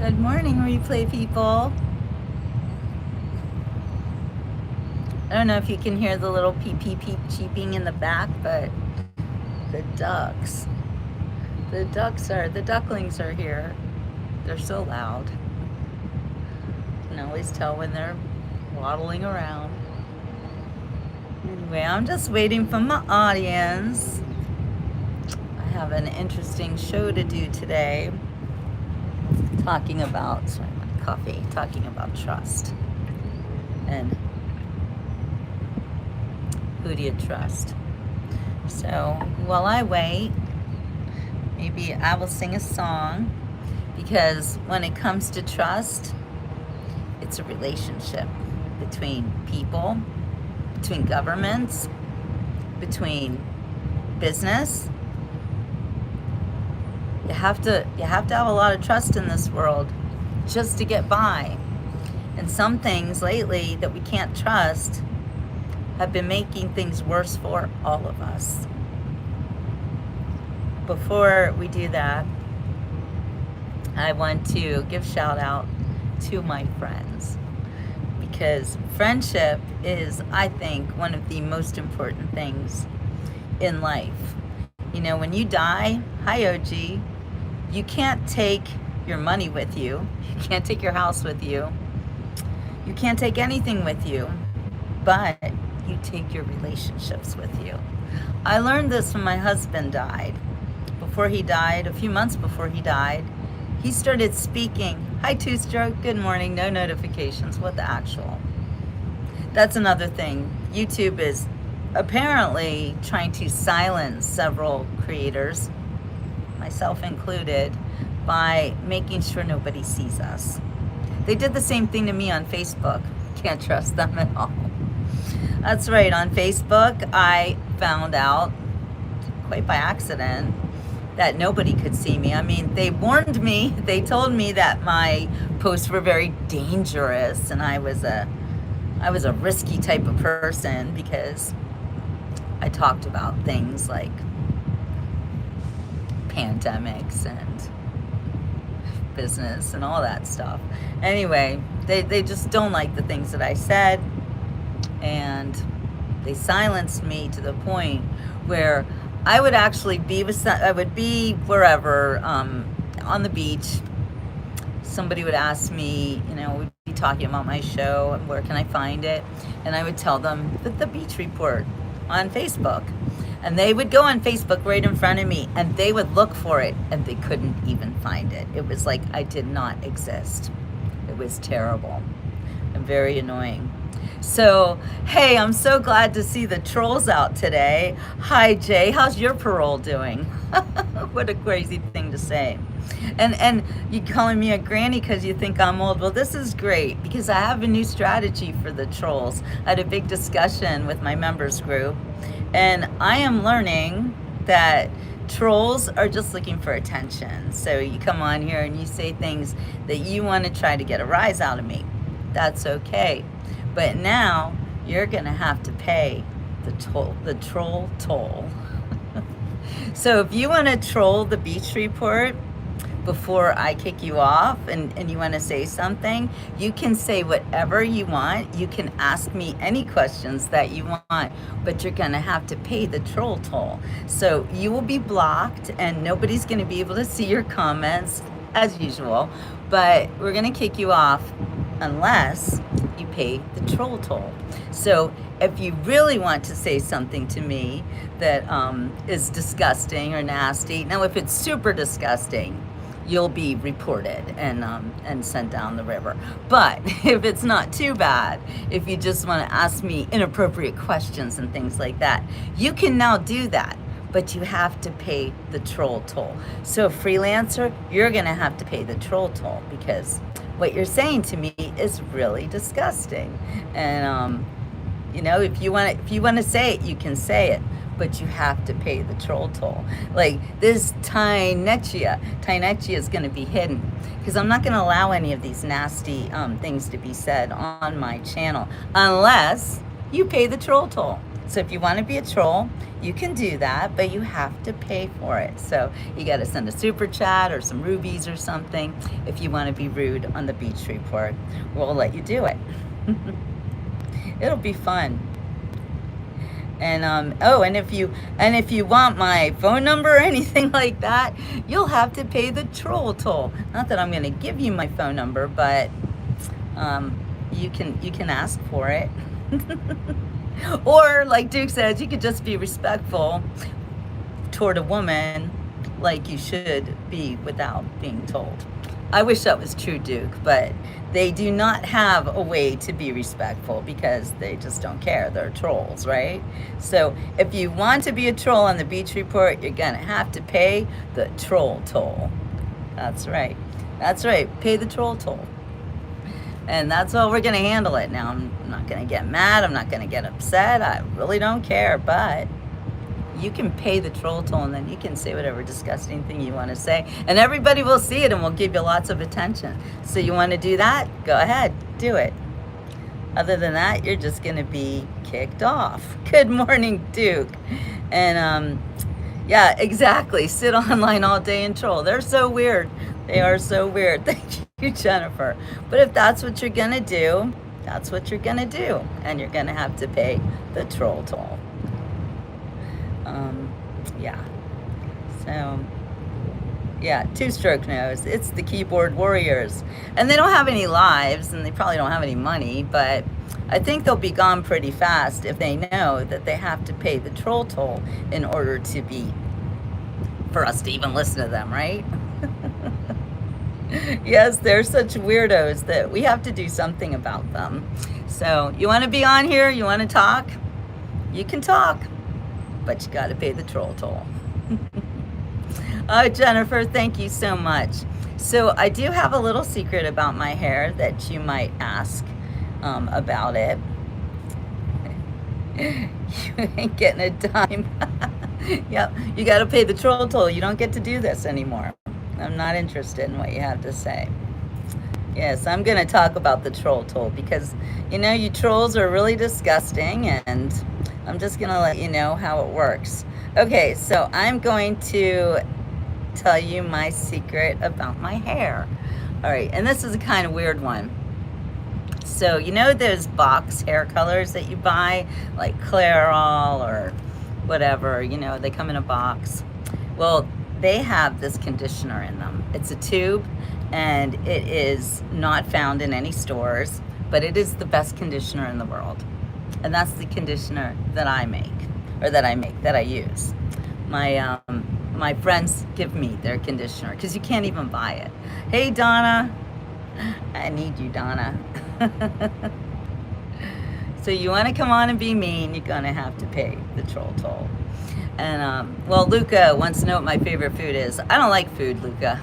Good morning, replay people. I don't know if you can hear the little peep peep peep cheeping in the back, but the ducklings are here. They're so loud. You can always tell when they're waddling around. Anyway, I'm just waiting for my audience. I have an interesting show to do today. Talking about trust. And who do you trust? So while I wait, maybe I will sing a song, because when it comes to trust, it's a relationship between people, between governments, between business. You have to have a lot of trust in this world just to get by. And some things lately that we can't trust have been making things worse for all of us. Before we do that, I want to give shout out to my friends, because friendship is, I think, one of the most important things in life. You know, when you die, hi OG, you can't take your money with you. You can't take your house with you. You can't take anything with you, but you take your relationships with you. I learned this when my husband died. Before he died, a few months before he died, he started speaking. Hi, Two-Stroke, good morning, no notifications, what the actual? That's another thing. YouTube is apparently trying to silence several creators, myself included, by making sure nobody sees us. They did the same thing to me on Facebook. Can't trust them at all. That's right, on Facebook, I found out, quite by accident, that nobody could see me. I mean, they warned me, they told me that my posts were very dangerous, and I was a risky type of person, because I talked about things like pandemics and business and all that stuff. Anyway, they just don't like the things that I said, and they silenced me to the point where I would actually be wherever, on the beach. Somebody would ask me, we'd be talking about my show, and where can I find it? And I would tell them the Beach Report on Facebook. And they would go on Facebook right in front of me, and they would look for it, and they couldn't even find it. It was like I did not exist. It was terrible and very annoying. So, hey, I'm so glad to see the trolls out today. Hi, Jay. How's your parole doing? What a crazy thing to say. And you calling me a granny because you think I'm old. Well, this is great, because I have a new strategy for the trolls. I had a big discussion with my members group, and I am learning that trolls are just looking for attention. So you come on here and you say things that you want to try to get a rise out of me. That's okay. But now you're going to have to pay the troll toll. So if you want to troll the Beach Report before I kick you off, and you want to say something, you can say whatever you want. You can ask me any questions that you want, but you're going to have to pay the troll toll. So you will be blocked, and nobody's going to be able to see your comments as usual, but we're going to kick you off unless you pay the troll toll. So if you really want to say something to me that is disgusting or nasty, now if it's super disgusting, you'll be reported and sent down the river. But if it's not too bad, if you just want to ask me inappropriate questions and things like that, you can now do that, but you have to pay the troll toll. So freelancer, you're going to have to pay the troll toll, because what you're saying to me is really disgusting. And if you want to say it, you can say it, but you have to pay the troll toll. Like this Tynechia is going to be hidden, because I'm not going to allow any of these nasty things to be said on my channel unless you pay the troll toll. So if you want to be a troll, you can do that, but you have to pay for it. So you got to send a super chat or some rubies or something if you want to be rude on the beach report. We'll let you do it. It'll be fun. And if you want my phone number or anything like that, you'll have to pay the troll toll. Not that I'm going to give you my phone number, but you can ask for it. Or like Duke says, you could just be respectful toward a woman like you should be without being told. I wish that was true, Duke, but they do not have a way to be respectful because they just don't care. They're trolls, right? So if you want to be a troll on the beach report, you're gonna have to pay the troll toll. That's right. That's right. Pay the troll toll. And that's how we're gonna handle it. Now, I'm not gonna get mad. I'm not gonna get upset. I really don't care, but you can pay the troll toll and then you can say whatever disgusting thing you want to say and everybody will see it and will give you lots of attention. So you want to do that? Go ahead, do it. Other than that, you're just going to be kicked off. Good morning, Duke. And yeah, exactly. Sit online all day and troll. They're so weird. They are so weird. Thank you, Jennifer. But if that's what you're going to do, that's what you're going to do. And you're going to have to pay the troll toll. Yeah, so yeah, two-stroke knows it's the keyboard warriors, and they don't have any lives and they probably don't have any money, but I think they'll be gone pretty fast if they know that they have to pay the troll toll in order for us to even listen to them, right? Yes, they're such weirdos that we have to do something about them. So you want to be on here, you want to talk, you can talk, but you got to pay the troll toll. Oh, Jennifer, thank you so much. So I do have a little secret about my hair that you might ask about it. You ain't getting a dime. Yep, you got to pay the troll toll. You don't get to do this anymore. I'm not interested in what you have to say. Yes, I'm going to talk about the troll toll because, you know, you trolls are really disgusting, and I'm just going to let you know how it works. Okay, so I'm going to tell you my secret about my hair. All right, and this is a kind of weird one. So, you know those box hair colors that you buy, like Clairol or whatever, you know, they come in a box. Well, they have this conditioner in them. It's a tube, and it is not found in any stores, but it is the best conditioner in the world. And that's the conditioner that I make, that I use. My friends give me their conditioner because you can't even buy it. Hey, Donna. I need you, Donna. So you want to come on and be mean, you're going to have to pay the troll toll. And, well, Luca wants to know what my favorite food is. I don't like food, Luca.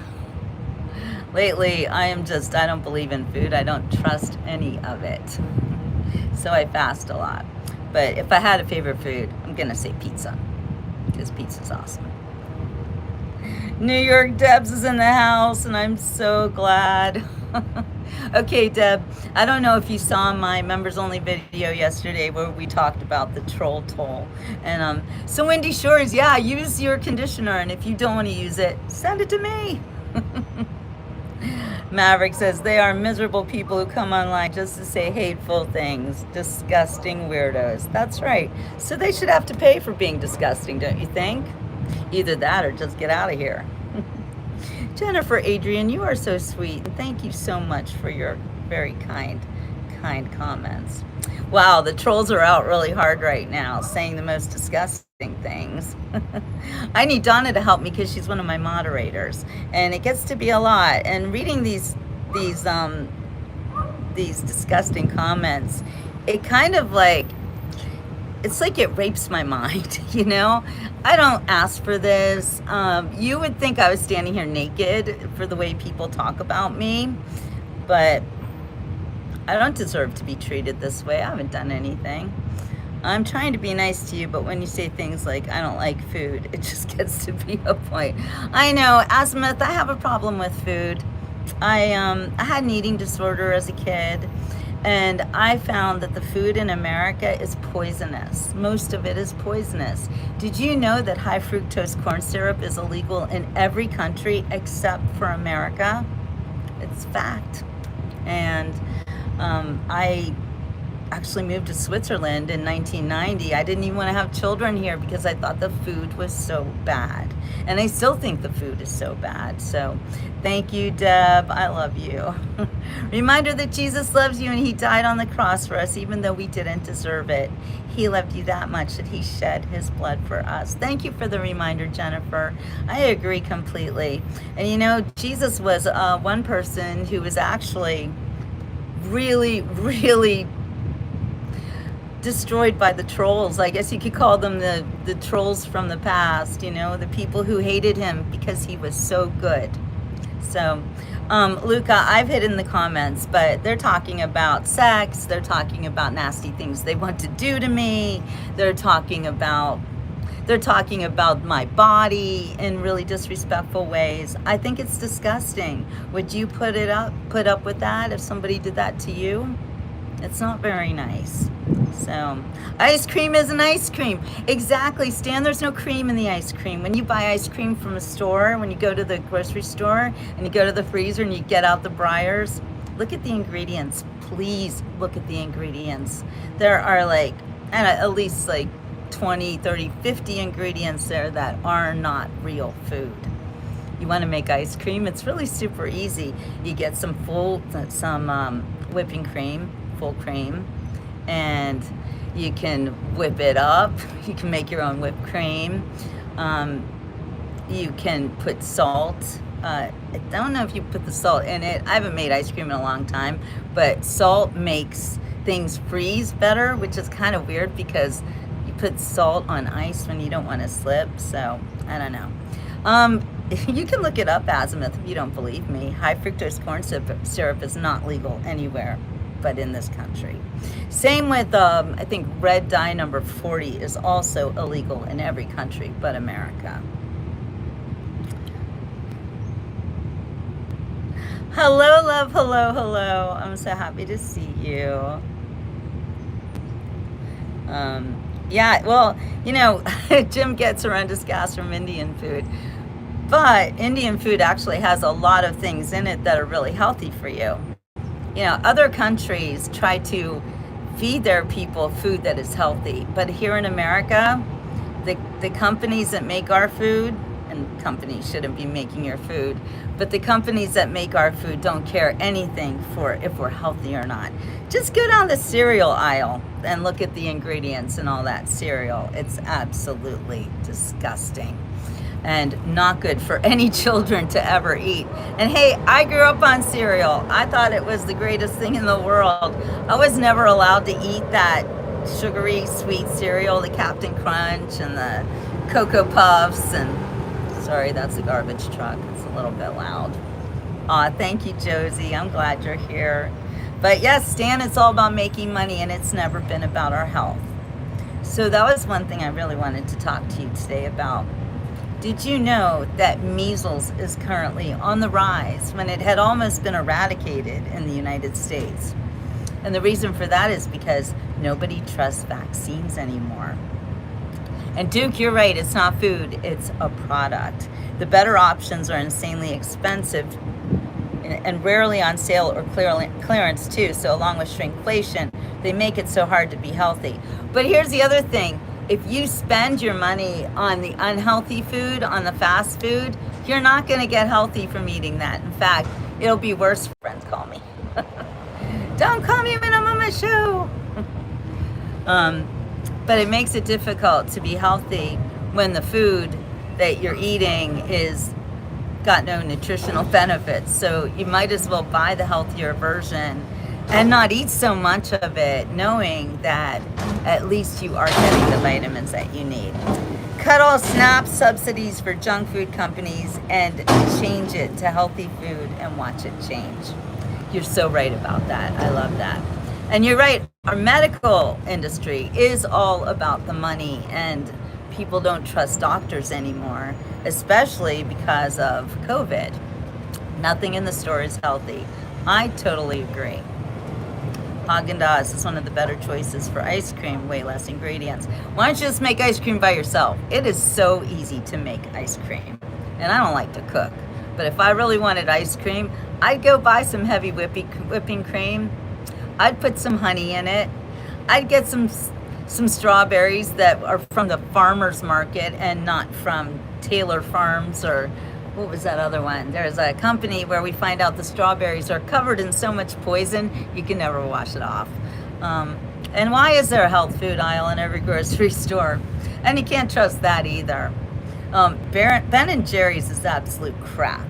Lately, I don't believe in food. I don't trust any of it. So I fast a lot. But if I had a favorite food, I'm going to say pizza. Because pizza's awesome. New York Debs is in the house, and I'm so glad. Okay, Deb, I don't know if you saw my members only video yesterday where we talked about the troll toll. And so Wendy Shores, yeah, use your conditioner, and if you don't want to use it, send it to me. Maverick says they are miserable people who come online just to say hateful things. Disgusting weirdos. That's right. So they should have to pay for being disgusting, don't you think? Either that or just get out of here. Jennifer Adrian, you are so sweet. Thank you so much for your very kind comments. Wow, the trolls are out really hard right now, saying the most disgusting things. I need Donna to help me because she's one of my moderators, and it gets to be a lot. And reading these disgusting comments, it kind of like, it's like it rapes my mind, you know? I don't ask for this. You would think I was standing here naked for the way people talk about me, but I don't deserve to be treated this way. I haven't done anything. I'm trying to be nice to you, but when you say things like, I don't like food, it just gets to be a point. I know, Azimuth, I have a problem with food. I had an eating disorder as a kid, And I found that the food in America is poisonous. Most of it is poisonous. Did you know that high fructose corn syrup is illegal in every country except for America? It's fact. And I actually moved to Switzerland in 1990. I didn't even want to have children here because I thought the food was so bad. And I still think the food is so bad. So thank you, Deb. I love you. Reminder that Jesus loves you and he died on the cross for us even though we didn't deserve it. He loved you that much that he shed his blood for us. Thank you for the reminder, Jennifer. I agree completely. And you know, Jesus was one person who was actually really destroyed by the trolls. I guess you could call them the trolls from the past, you know, the people who hated him because he was so good. So, Luca, I've hit in the comments, but they're talking about sex. They're talking about nasty things they want to do to me. They're talking about my body in really disrespectful ways. I think it's disgusting. Would you put up with that if somebody did that to you? It's not very nice. So, ice cream isn't ice cream. Exactly, Stan, there's no cream in the ice cream. When you buy ice cream from a store, when you go to the grocery store and you go to the freezer and you get out the Breyers, look at the ingredients. Please look at the ingredients. There are like, and at least like 20, 30, 50 ingredients there that are not real food. You want to make ice cream? It's really super easy. You get some whipping cream, full cream, and you can whip it up. You can make your own whipped cream. You can put salt. I don't know if you put the salt in it. I haven't made ice cream in a long time, but salt makes things freeze better, which is kind of weird because you put salt on ice when you don't want to slip. So I don't know. You can look it up, Azimuth, if you don't believe me. High fructose corn syrup is not legal anywhere but in this country. Same with, I think red dye number 40 is also illegal in every country but America. Hello, love, hello. I'm so happy to see you. Yeah, well, you know, Jim gets horrendous gas from Indian food. But Indian food actually has a lot of things in it that are really healthy for you. You know, other countries try to feed their people food that is healthy. But here in America, the companies that make our food, and companies shouldn't be making your food, but the companies that make our food don't care anything for if we're healthy or not. Just go down the cereal aisle and look at the ingredients and all that cereal. It's absolutely disgusting and not good for any children to ever eat. And hey, I grew up on cereal. I thought it was the greatest thing in the world. I was never allowed to eat that sugary sweet cereal, the Captain Crunch and the Cocoa Puffs, and sorry, that's a garbage truck. It's a little bit loud. Thank you, Josie. I'm glad you're here. But yes, Stan, it's all about making money, and it's never been about our health. So that was one thing I really wanted to talk to you today about. Did you know that measles is currently on the rise when it had almost been eradicated in the United States? And the reason for that is because nobody trusts vaccines anymore. And Duke, you're right, it's not food, it's a product. The better options are insanely expensive and rarely on sale or clearance too. So along with shrinkflation, they make it so hard to be healthy. But here's the other thing. If you spend your money on the unhealthy food, on the fast food, you're not going to get healthy from eating that. In fact, it'll be worse. Friends call me. Don't call me when I'm on my show. But it makes it difficult to be healthy when the food that you're eating is got no nutritional benefits. So you might as well buy the healthier version and not eat so much of it, knowing that at least you are getting the vitamins that you need. Cut all SNAP subsidies for junk food companies and change it to healthy food and watch it change. You're so right about that. I love that. And you're right, our medical industry is all about the money, and people don't trust doctors anymore, especially because of COVID. Nothing in the store is healthy. I totally agree. Haagen-Dazs is one of the better choices for ice cream, way less ingredients. Why don't you just make ice cream by yourself? It is so easy to make ice cream. And I don't like to cook. But if I really wanted ice cream, I'd go buy some heavy whipping cream. I'd put some honey in it. I'd get some strawberries that are from the farmer's market and not from Taylor Farms, or what was that other one? There's a company where we find out the strawberries are covered in so much poison you can never wash it off. And why is there a health food aisle in every grocery store? And you can't trust that either. Ben and Jerry's is absolute crap.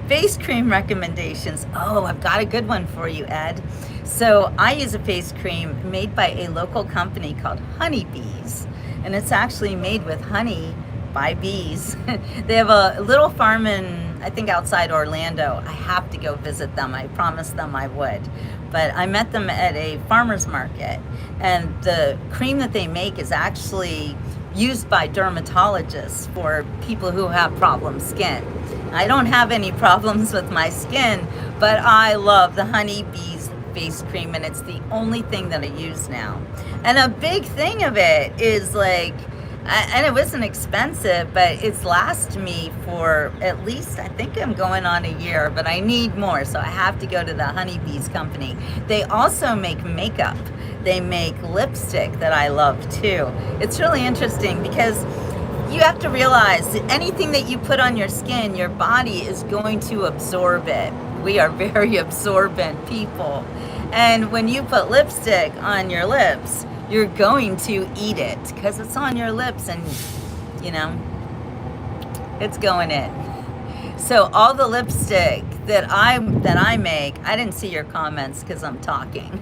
Face cream recommendations. Oh, I've got a good one for you, Ed. So I use a face cream made by a local company called Honeybees, and it's actually made with honey by bees. They have a little farm in, I think, outside Orlando. I have to go visit them. I promised them I would. But I met them at a farmer's market, and the cream that they make is actually used by dermatologists for people who have problem skin. I don't have any problems with my skin, but I love the Honeybees face cream, and it's the only thing that I use now. And a big thing of it is like, and it wasn't expensive, but it's lasted me for at least, I think I'm going on a year, but I need more, so I have to go to the Honeybees company. They also make makeup. They make lipstick that I love too. It's really interesting because you have to realize that anything that you put on your skin, your body is going to absorb it. We are very absorbent people. And when you put lipstick on your lips, you're going to eat it because it's on your lips, and you know, it's going in. So all the lipstick that I make, I didn't see your comments because I'm talking.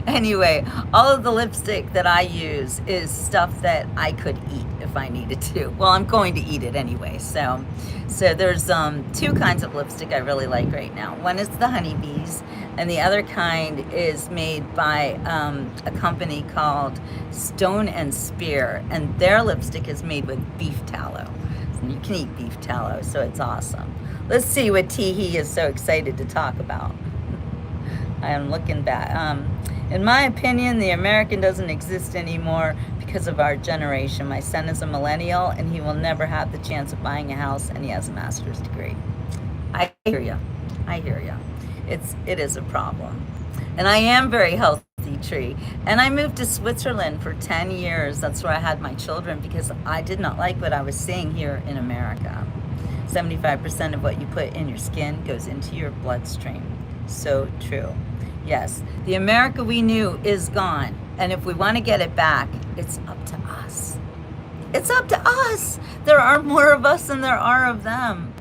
Anyway, all of the lipstick that I use is stuff that I could eat if I needed to. Well, I'm going to eat it anyway. So there's two kinds of lipstick I really like right now. One is the Honeybees, and the other kind is made by a company called Stone and Spear, and their lipstick is made with beef tallow. You can eat beef tallow, so it's awesome. Let's see what Teehee is so excited to talk about. I am looking back. In my opinion, the American doesn't exist anymore because of our generation. My son is a millennial, and he will never have the chance of buying a house, and he has a master's degree. I hear you. I hear you. It is a problem. And I am very healthy, Tree. And I moved to Switzerland for 10 years. That's where I had my children because I did not like what I was seeing here in America. 75% of what you put in your skin goes into your bloodstream. So true. Yes, the America we knew is gone. And if we want to get it back, it's up to us. It's up to us. There are more of us than there are of them.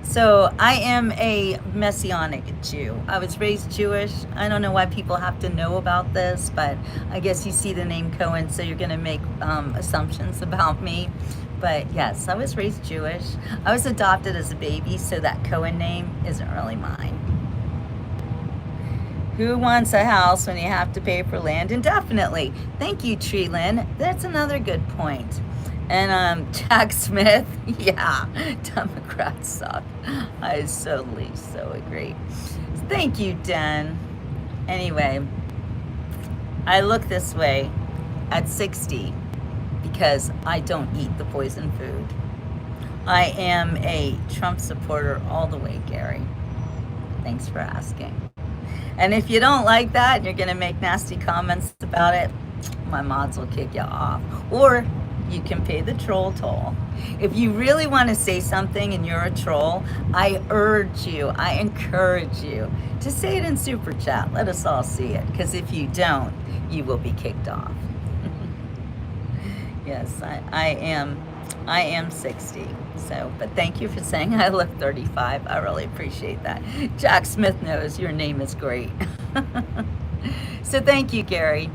So I am a Messianic Jew. I was raised Jewish. I don't know why people have to know about this, but I guess you see the name Cohen, so you're going to make assumptions about me. But yes, I was raised Jewish. I was adopted as a baby, so that Cohen name isn't really mine. Who wants a house when you have to pay for land indefinitely? Thank you, Tree Lynn. That's another good point. And Jack Smith, yeah, Democrats suck. I so agree. Thank you, Den. Anyway, I look this way at 60 because I don't eat the poison food. I am a Trump supporter all the way, Gary. Thanks for asking. And if you don't like that and you're going to make nasty comments about it, my mods will kick you off. Or you can pay the troll toll. If you really want to say something and you're a troll, I urge you, I encourage you to say it in Super Chat. Let us all see it. Because if you don't, you will be kicked off. Yes, I am 60. So, but thank you for saying I look 35. I really appreciate that. Jack Smith knows your name is great. So thank you, Gary.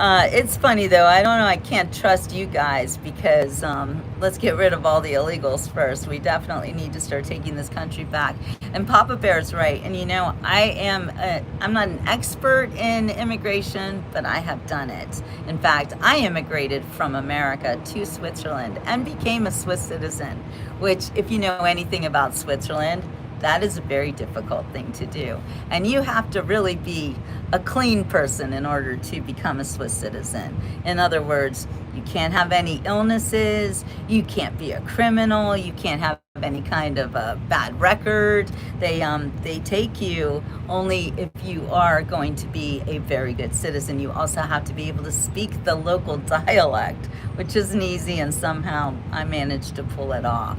It's funny though, I don't know, I can't trust you guys because let's get rid of all the illegals first. We definitely need to start taking this country back. And Papa Bear's right. And you know, I'm not an expert in immigration, but I have done it. In fact, I immigrated from America to Switzerland and became a Swiss citizen, which if you know anything about Switzerland, That is a very difficult thing to do. And you have to really be a clean person in order to become a Swiss citizen. In other words, you can't have any illnesses, you can't be a criminal, you can't have any kind of a bad record. They take you only if you are going to be a very good citizen. You also have to be able to speak the local dialect, which isn't easy, and somehow I managed to pull it off.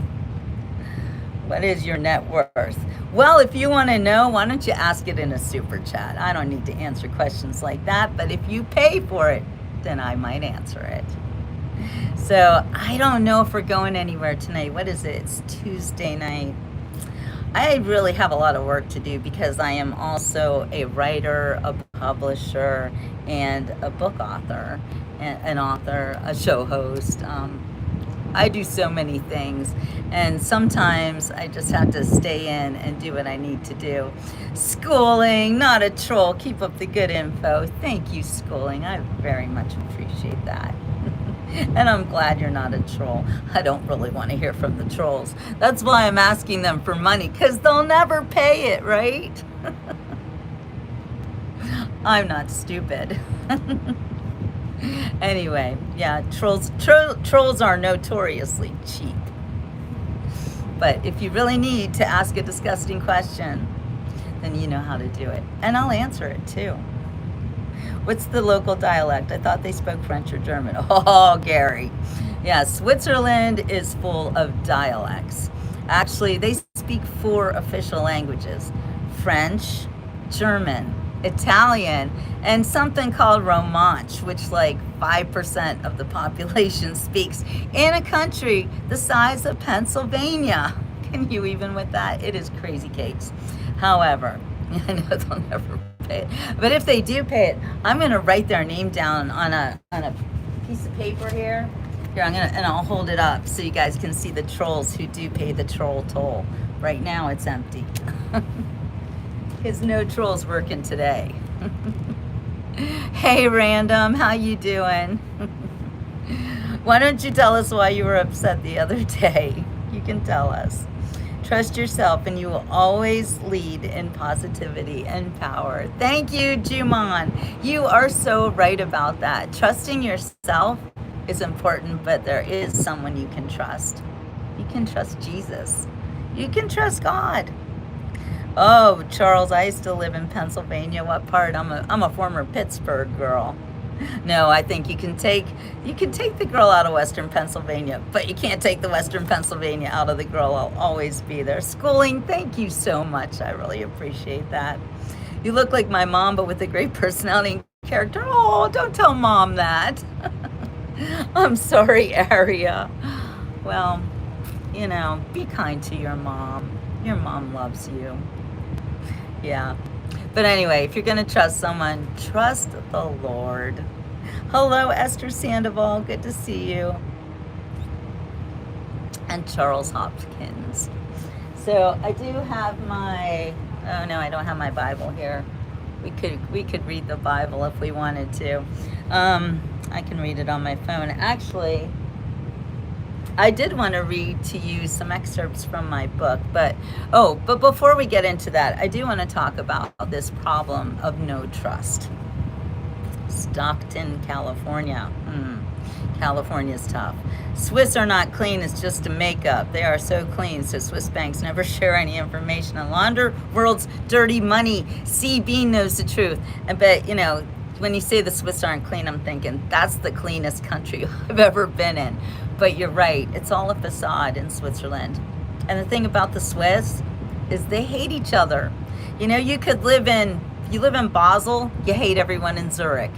What is your net worth? Well, if you want to know, why don't you ask it in a super chat? I don't need to answer questions like that, but if you pay for it, then I might answer it. So I don't know if we're going anywhere tonight. What is it? It's Tuesday night. I really have a lot of work to do because I am also a writer, a publisher, and a book author, an author, a show host. I do so many things, and sometimes I just have to stay in and do what I need to do. Schooling, not a troll. Keep up the good info. Thank you, Schooling. I very much appreciate that. And I'm glad you're not a troll. I don't really want to hear from the trolls. That's why I'm asking them for money, because they'll never pay it, right? I'm not stupid. Anyway, yeah, trolls are notoriously cheap. But if you really need to ask a disgusting question, then you know how to do it. And I'll answer it too. What's the local dialect? I thought they spoke French or German. Oh, Gary. Yeah, Switzerland is full of dialects. Actually, they speak 4 official languages: French, German, Italian, and something called Romansh, which like 5% of the population speaks in a country the size of Pennsylvania. Can you even with that? It is crazy cakes. However, I know they'll never pay it, but if they do pay it, I'm gonna write their name down on a piece of paper here. Here, and I'll hold it up so you guys can see the trolls who do pay the troll toll. Right now it's empty. Because no trolls working today. Hey, Random, how you doing? Why don't you tell us why you were upset the other day? You can tell us. Trust yourself and you will always lead in positivity and power. Thank you, Juman. You are so right about that. Trusting yourself is important, but there is someone you can trust. You can trust Jesus. You can trust God. Oh, Charles, I used to live in Pennsylvania. What part? I'm a former Pittsburgh girl. No, I think you can take the girl out of Western Pennsylvania, but you can't take the Western Pennsylvania out of the girl. I'll always be there. Schooling, thank you so much. I really appreciate that. You look like my mom, but with a great personality and character. Oh, don't tell Mom that. I'm sorry, Aria. Well, you know, be kind to your mom. Your mom loves you. Yeah. But anyway, if you're going to trust someone, trust the Lord. Hello, Esther Sandoval. Good to see you. And Charles Hopkins. So I do have my, oh no, I don't have my Bible here. We could read the Bible if we wanted to. I can read it on my phone. Actually, I did want to read to you some excerpts from my book, but before we get into that, I do want to talk about this problem of no trust. Stockton, California. California's tough. Swiss are not clean, it's just a makeup. They are so clean, so Swiss banks never share any information and launder world's dirty money. C. Bean knows the truth. But, you know, when you say the Swiss aren't clean, I'm thinking that's the cleanest country I've ever been in. But you're right, it's all a facade in Switzerland. And the thing about the Swiss is they hate each other. You know, you live in Basel, you hate everyone in Zurich.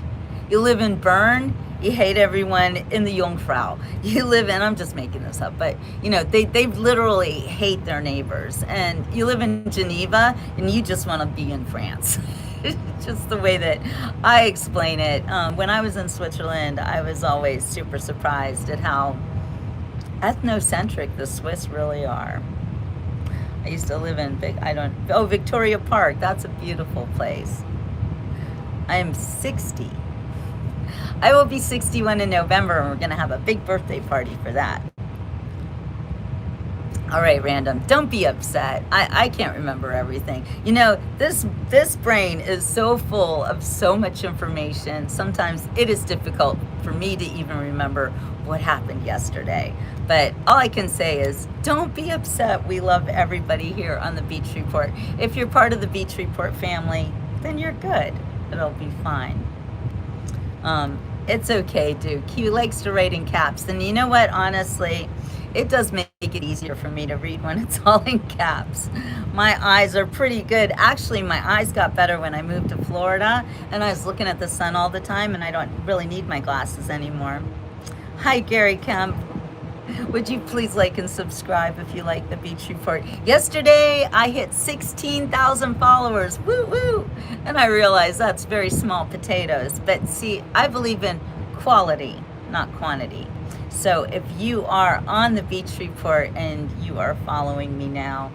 You live in Bern, you hate everyone in the Jungfrau. You live in, I'm just making this up, but you know, they literally hate their neighbors. And you live in Geneva and you just want to be in France. It's just the way that I explain it. When I was in Switzerland, I was always super surprised at how ethnocentric the Swiss really are. I used to live in Victoria Park. That's a beautiful place. I am 60. I will be 61 in November, and we're going to have a big birthday party for that. All right, random. Don't be upset. I can't remember everything. You know, this brain is so full of so much information. Sometimes it is difficult for me to even remember what happened yesterday. But all I can say is don't be upset. We love everybody here on the Beach Report. If you're part of the Beach Report family, then you're good. It'll be fine. It's okay, Duke. He likes to write in caps. And you know what? Honestly, it does make it easier for me to read when it's all in caps. My eyes are pretty good. Actually, my eyes got better when I moved to Florida and I was looking at the sun all the time and I don't really need my glasses anymore. Hi, Gary Kemp. Would you please like and subscribe if you like the Beach Report? Yesterday, I hit 16,000 followers. Woo woo! And I realize that's very small potatoes. But see, I believe in quality, not quantity. So if you are on the Beach Report and you are following me now,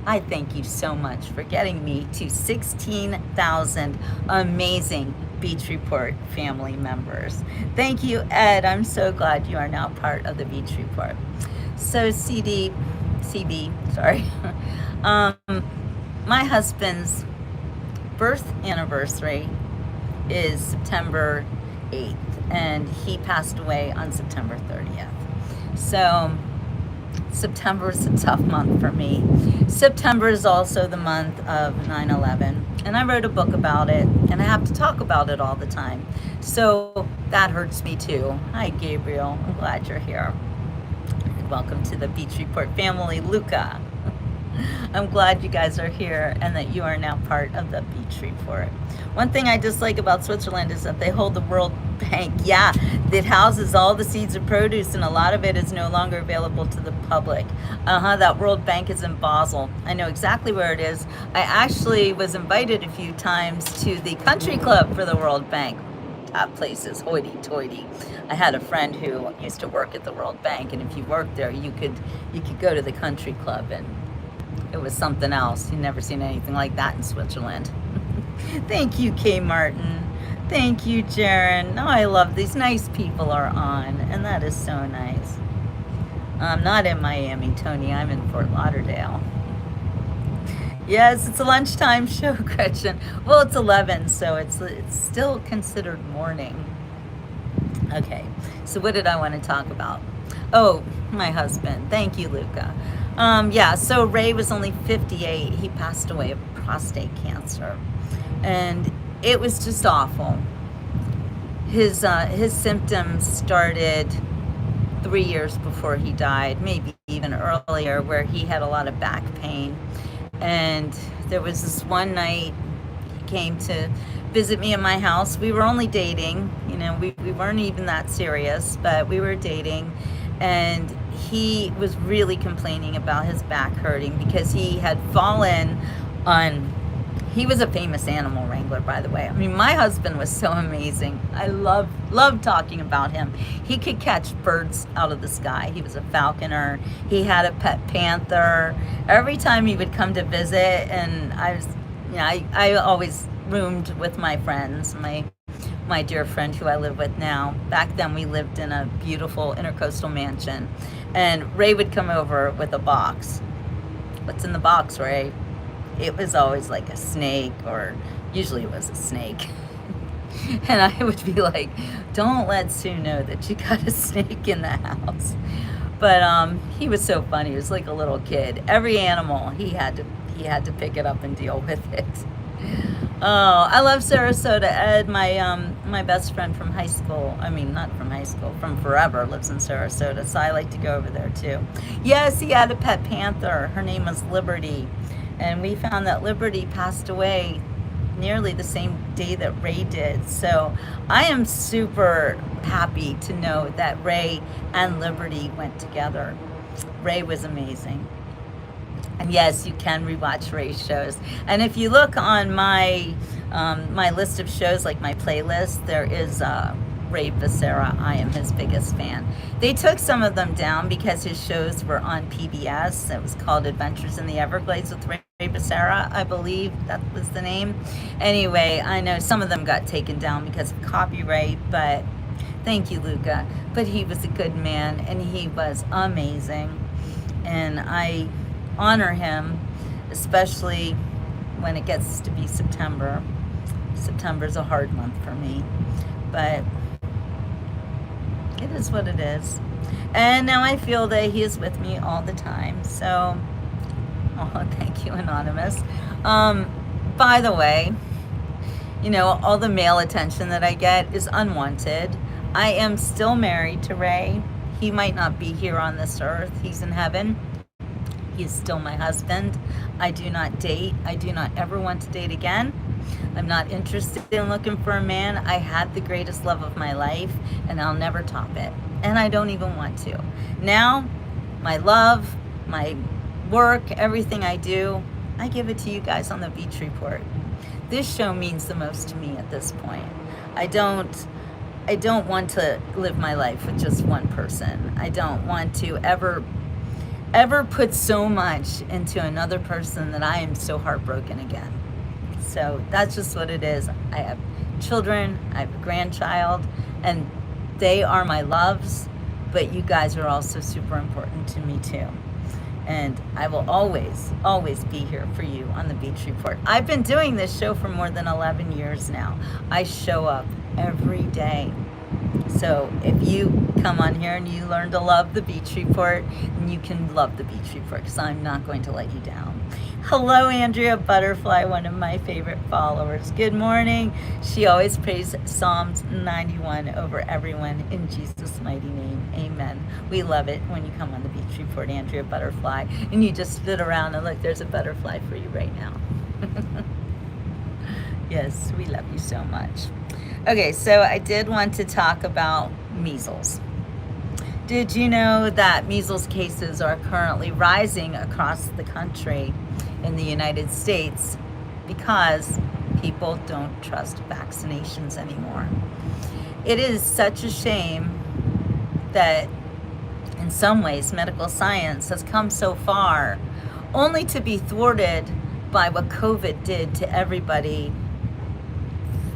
I thank you so much for getting me to 16,000 amazing Beach Report family members. Thank you, Ed. I'm so glad you are now part of the Beach Report. So CB, sorry. My husband's birth anniversary is September 8th, and he passed away on September 30th. So September is a tough month for me. September is also the month of 9/11, and I wrote a book about it, and I have to talk about it all the time. So that hurts me too. Hi, Gabriel. I'm glad you're here. Welcome to the Beach Report family, Luca. I'm glad you guys are here and that you are now part of the Beach Report. One thing I dislike about Switzerland is that they hold the World Bank. Yeah, it houses all the seeds of produce and a lot of it is no longer available to the public. That World Bank is in Basel. I know exactly where it is. I actually was invited a few times to the country club for the World Bank. That place is hoity-toity. I had a friend who used to work at the World Bank, and if you worked there, you could go to the country club, and it was something else. You've never seen anything like that in Switzerland. Thank you, Kay Martin. Thank you, Jaron. Oh, I love these nice people are on, and that is so nice. I'm not in Miami, Tony. I'm in Fort Lauderdale. Yes, it's a lunchtime show, Gretchen. Well, it's 11, so it's still considered morning. Okay, so what did I want to talk about? Oh, my husband. Thank you, Luca. Yeah, so Ray was only 58. He passed away of prostate cancer. And it was just awful. His symptoms started 3 years before he died, maybe even earlier, where he had a lot of back pain. And there was this one night he came to visit me in my house. We were only dating, you know, we weren't even that serious, but we were dating. And he was really complaining about his back hurting because he had fallen on, he was a famous animal wrangler, by the way. I mean, my husband was so amazing. I love talking about him. He could catch birds out of the sky. He was a falconer. He had a pet panther. Every time he would come to visit, and I always roomed with my friends, my dear friend who I live with now. Back then we lived in a beautiful intercoastal mansion, and Ray would come over with a box. What's in the box, Ray? It was always like a snake, or usually it was a snake. And I would be like, don't let Sue know that you got a snake in the house. But he was so funny. He was like a little kid. Every animal, he had to pick it up and deal with it. Oh, I love Sarasota. Ed, my best friend from high school, I mean, not from high school, from forever, lives in Sarasota, so I like to go over there too. Yes, he had a pet panther. Her name was Liberty. And we found that Liberty passed away nearly the same day that Ray did. So I am super happy to know that Ray and Liberty went together. Ray was amazing. And yes, you can rewatch Ray's shows. And if you look on my my list of shows, like my playlist, there is Ray Becerra. I am his biggest fan. They took some of them down because his shows were on PBS. It was called Adventures in the Everglades with Ray Becerra, I believe that was the name. Anyway, I know some of them got taken down because of copyright, but thank you, Luca. But he was a good man, and he was amazing. and I honor him, especially when it gets to be September. September's a hard month for me, but it is what it is. And now I feel that he is with me all the time. So, oh, thank you, Anonymous. By the way, you know, all the male attention that I get is unwanted. I am still married to Ray. He might not be here on this earth. He's in heaven. He is still my husband. I do not date. I do not ever want to date again. I'm not interested in looking for a man. I had the greatest love of my life, and I'll never top it. And I don't even want to. Now, my love, my work, everything I do, I give it to you guys on the Beach Report. This show means the most to me at this point. I don't want to live my life with just one person. I don't want to ever put so much into another person that I am so heartbroken again. So that's just what it is. I have children, I have a grandchild, and they are my loves, but you guys are also super important to me too. And I will always, always be here for you on the Beach Report. I've been doing this show for more than 11 years now. I show up every day. So if you come on here and you learn to love the Beach Report, then you can love the Beach Report, because I'm not going to let you down. Hello, Andrea Butterfly, one of my favorite followers. Good morning. She always prays Psalms 91 over everyone in Jesus' mighty name. Amen. We love it when you come on the Beach Report, Andrea Butterfly, and you just sit around and look, there's a butterfly for you right now. Yes, we love you so much. Okay, so I did want to talk about measles. Did you know that measles cases are currently rising across the country in the United States because people don't trust vaccinations anymore? It is such a shame that in some ways medical science has come so far only to be thwarted by what COVID did to everybody.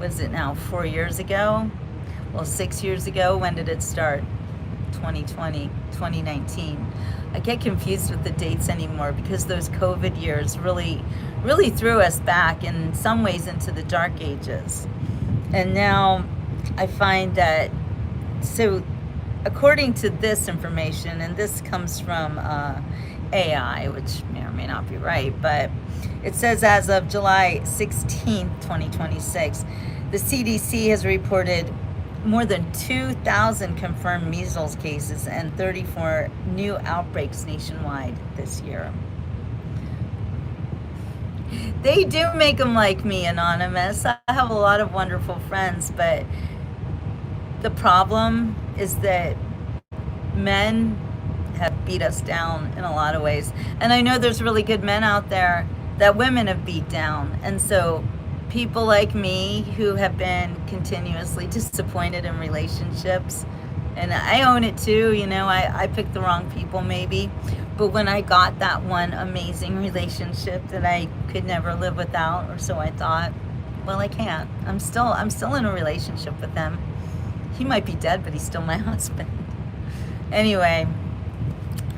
Was it now 4 years ago? Well, 6 years ago. When did it start? 2020, 2019. I get confused with the dates anymore because those COVID years really threw us back in some ways into the dark ages. And now I find that, so according to this information, and this comes from AI, which may or may not be right, but it says as of July 16th, 2026, the CDC has reported more than 2,000 confirmed measles cases and 34 new outbreaks nationwide this year. They do make them like me, Anonymous. I have a lot of wonderful friends, but the problem is that men have beat us down in a lot of ways. And I know there's really good men out there that women have beat down. And so people like me who have been continuously disappointed in relationships, and I own it too, you know, I picked the wrong people maybe, but when I got that one amazing relationship that I could never live without, or so I thought, well, I can't. I'm still in a relationship with him. He might be dead, but he's still my husband. Anyway,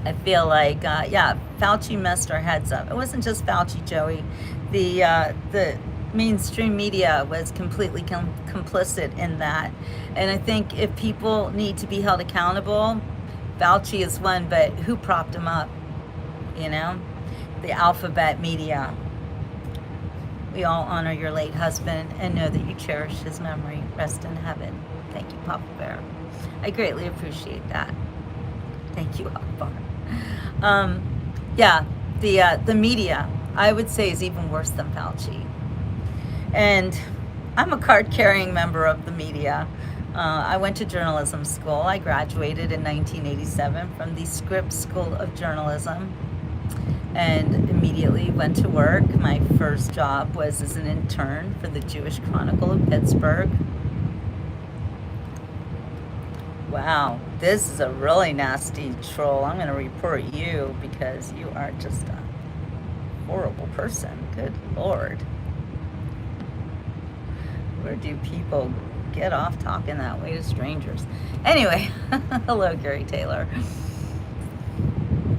I feel like, yeah, Fauci messed our heads up. It wasn't just Fauci, Joey. The mainstream media was completely complicit in that. And I think if people need to be held accountable, Fauci is one, but who propped him up? You know, the alphabet media. We all honor your late husband and know that you cherish his memory. Rest in heaven. Thank you, Papa Bear. I greatly appreciate that. Thank you, Akbar. Yeah, the media, I would say, is even worse than Fauci. And I'm a card-carrying member of the media. I went to journalism school. I graduated in 1987 from the Scripps School of Journalism and immediately went to work. My first job was as an intern for the Jewish Chronicle of Pittsburgh. Wow, this is a really nasty troll. I'm going to report you because you are just a horrible person. Good Lord. Where do people get off talking that way to strangers? Anyway, hello, Gary Taylor.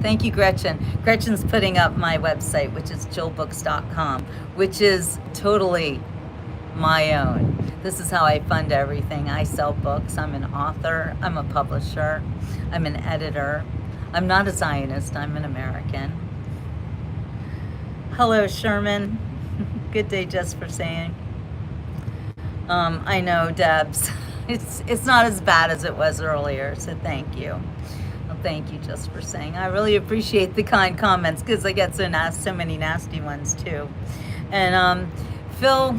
Thank you, Gretchen. Gretchen's putting up my website, which is jillbooks.com, which is totally my own. This is how I fund everything. I sell books. I'm an author. I'm a publisher. I'm an editor. I'm not a Zionist. I'm an American. Hello, Sherman. Good day, just for saying. I know, Debs. It's not as bad as it was earlier, so thank you. Well, thank you just for saying. I really appreciate the kind comments because I get so many nasty ones too. And Phil,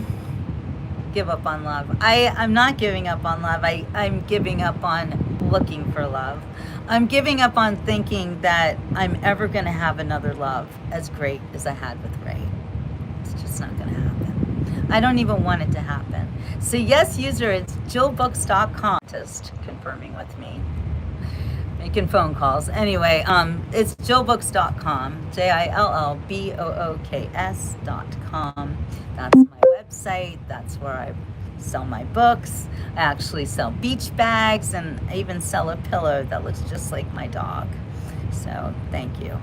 give up on love. I'm not giving up on love. I'm giving up on looking for love. I'm giving up on thinking that I'm ever going to have another love as great as I had with Ray. It's just not going to happen. I don't even want it to happen. So yes, user, it's jillbooks.com. Just confirming with me. Making phone calls. Anyway, it's jillbooks.com. JILLBOOKS.com. That's my website. That's where I sell my books. I actually sell beach bags, and I even sell a pillow that looks just like my dog. So thank you.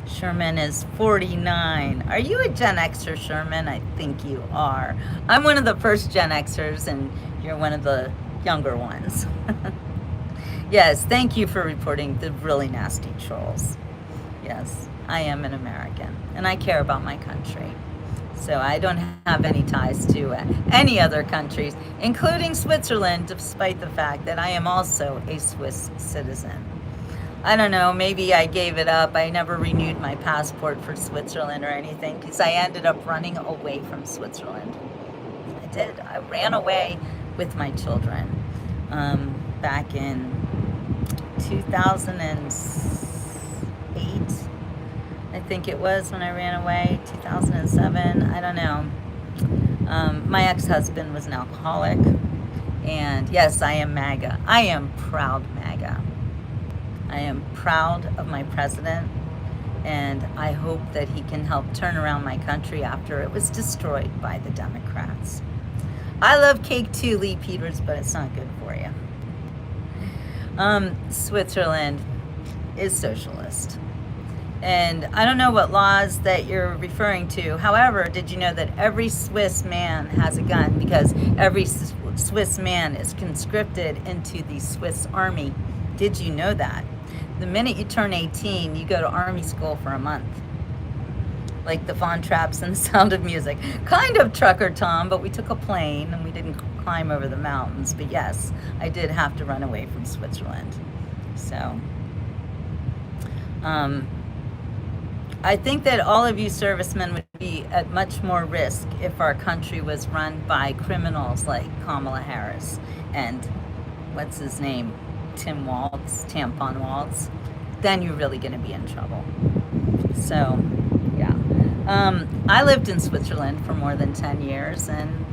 Sherman is 49. Are you a Gen Xer, Sherman? I think you are. I'm one of the first Gen Xers, and you're one of the younger ones. Yes, thank you for reporting the really nasty trolls. Yes, I am an American, and I care about my country. So I don't have any ties to any other countries, including Switzerland, despite the fact that I am also a Swiss citizen. I don't know, maybe I gave it up. I never renewed my passport for Switzerland or anything because I ended up running away from Switzerland. I did. I ran away with my children back in 2008. I think it was when I ran away, 2007, I don't know. My ex-husband was an alcoholic, and yes, I am MAGA. I am proud MAGA. I am proud of my president, and I hope that he can help turn around my country after it was destroyed by the Democrats. I love cake too, Lee Peters, but it's not good for you. Switzerland is socialist. And I don't know what laws that you're referring to. However, did you know that every Swiss man has a gun because every Swiss man is conscripted into the Swiss army? Did you know that? The minute you turn 18, you go to army school for a month. Like the Von Trapps and the Sound of Music. Kind of Trucker Tom, but we took a plane and we didn't climb over the mountains. But yes, I did have to run away from Switzerland. So, I think that all of you servicemen would be at much more risk if our country was run by criminals like Kamala Harris and what's his name, Tampon Waltz. Then you're really going to be in trouble. So, yeah. I lived in Switzerland for more than 10 years, and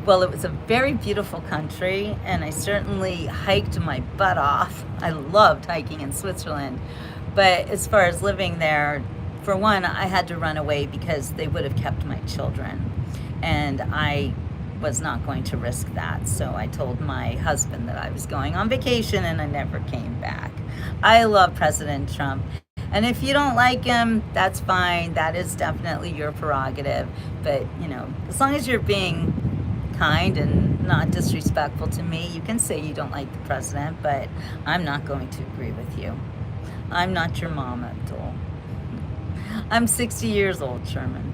well, it was a very beautiful country, and I certainly hiked my butt off. I loved hiking in Switzerland, but as far as living there, for one, I had to run away because they would have kept my children, and I was not going to risk that. So I told my husband that I was going on vacation, and I never came back. I love President Trump, and if you don't like him, that's fine. That is definitely your prerogative. But, you know, as long as you're being kind and not disrespectful to me, you can say you don't like the president, but I'm not going to agree with you. I'm not your mom, Abdul. I'm 60 years old, Sherman.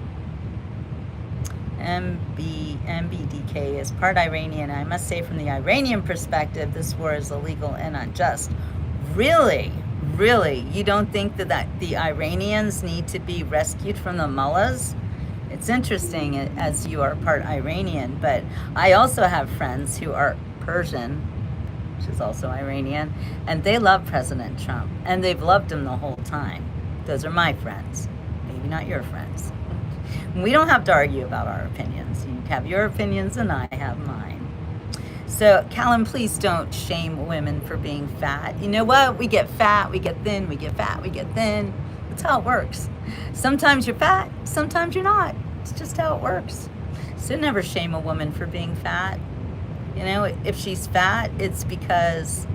MBDK is part Iranian. I must say, from the Iranian perspective, this war is illegal and unjust. Really? Really? You don't think that the Iranians need to be rescued from the mullahs? It's interesting, as you are part Iranian, but I also have friends who are Persian, which is also Iranian, and they love President Trump, and they've loved him the whole time. Those are my friends, maybe not your friends. We don't have to argue about our opinions. You have your opinions and I have mine. So, Callum, please don't shame women for being fat. You know what? We get fat, we get thin, we get fat, we get thin. That's how it works. Sometimes you're fat, sometimes you're not. It's just how it works. So never shame a woman for being fat. You know, if she's fat, it's because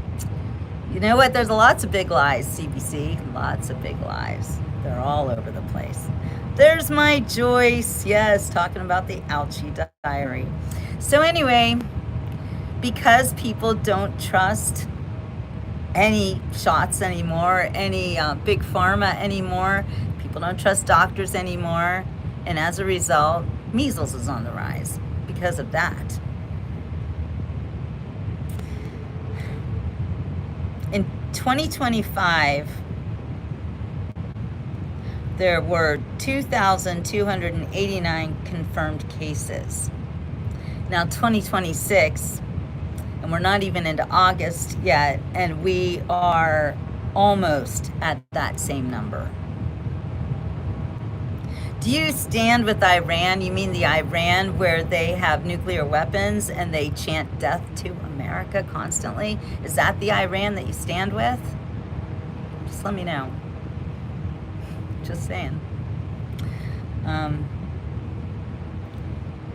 You know what? There's lots of big lies, CBC. Lots of big lies. They're all over the place. There's my Joyce. Yes, talking about the Ouchie Diary. So anyway, because people don't trust any shots anymore, any big pharma anymore, people don't trust doctors anymore, and as a result, measles is on the rise because of that. In 2025, there were 2,289 confirmed cases. Now 2026, and we're not even into August yet, and we are almost at that same number. Do you stand with Iran? You mean the Iran where they have nuclear weapons and they chant death to America constantly? Is that the Iran that you stand with? Just let me know. Just saying.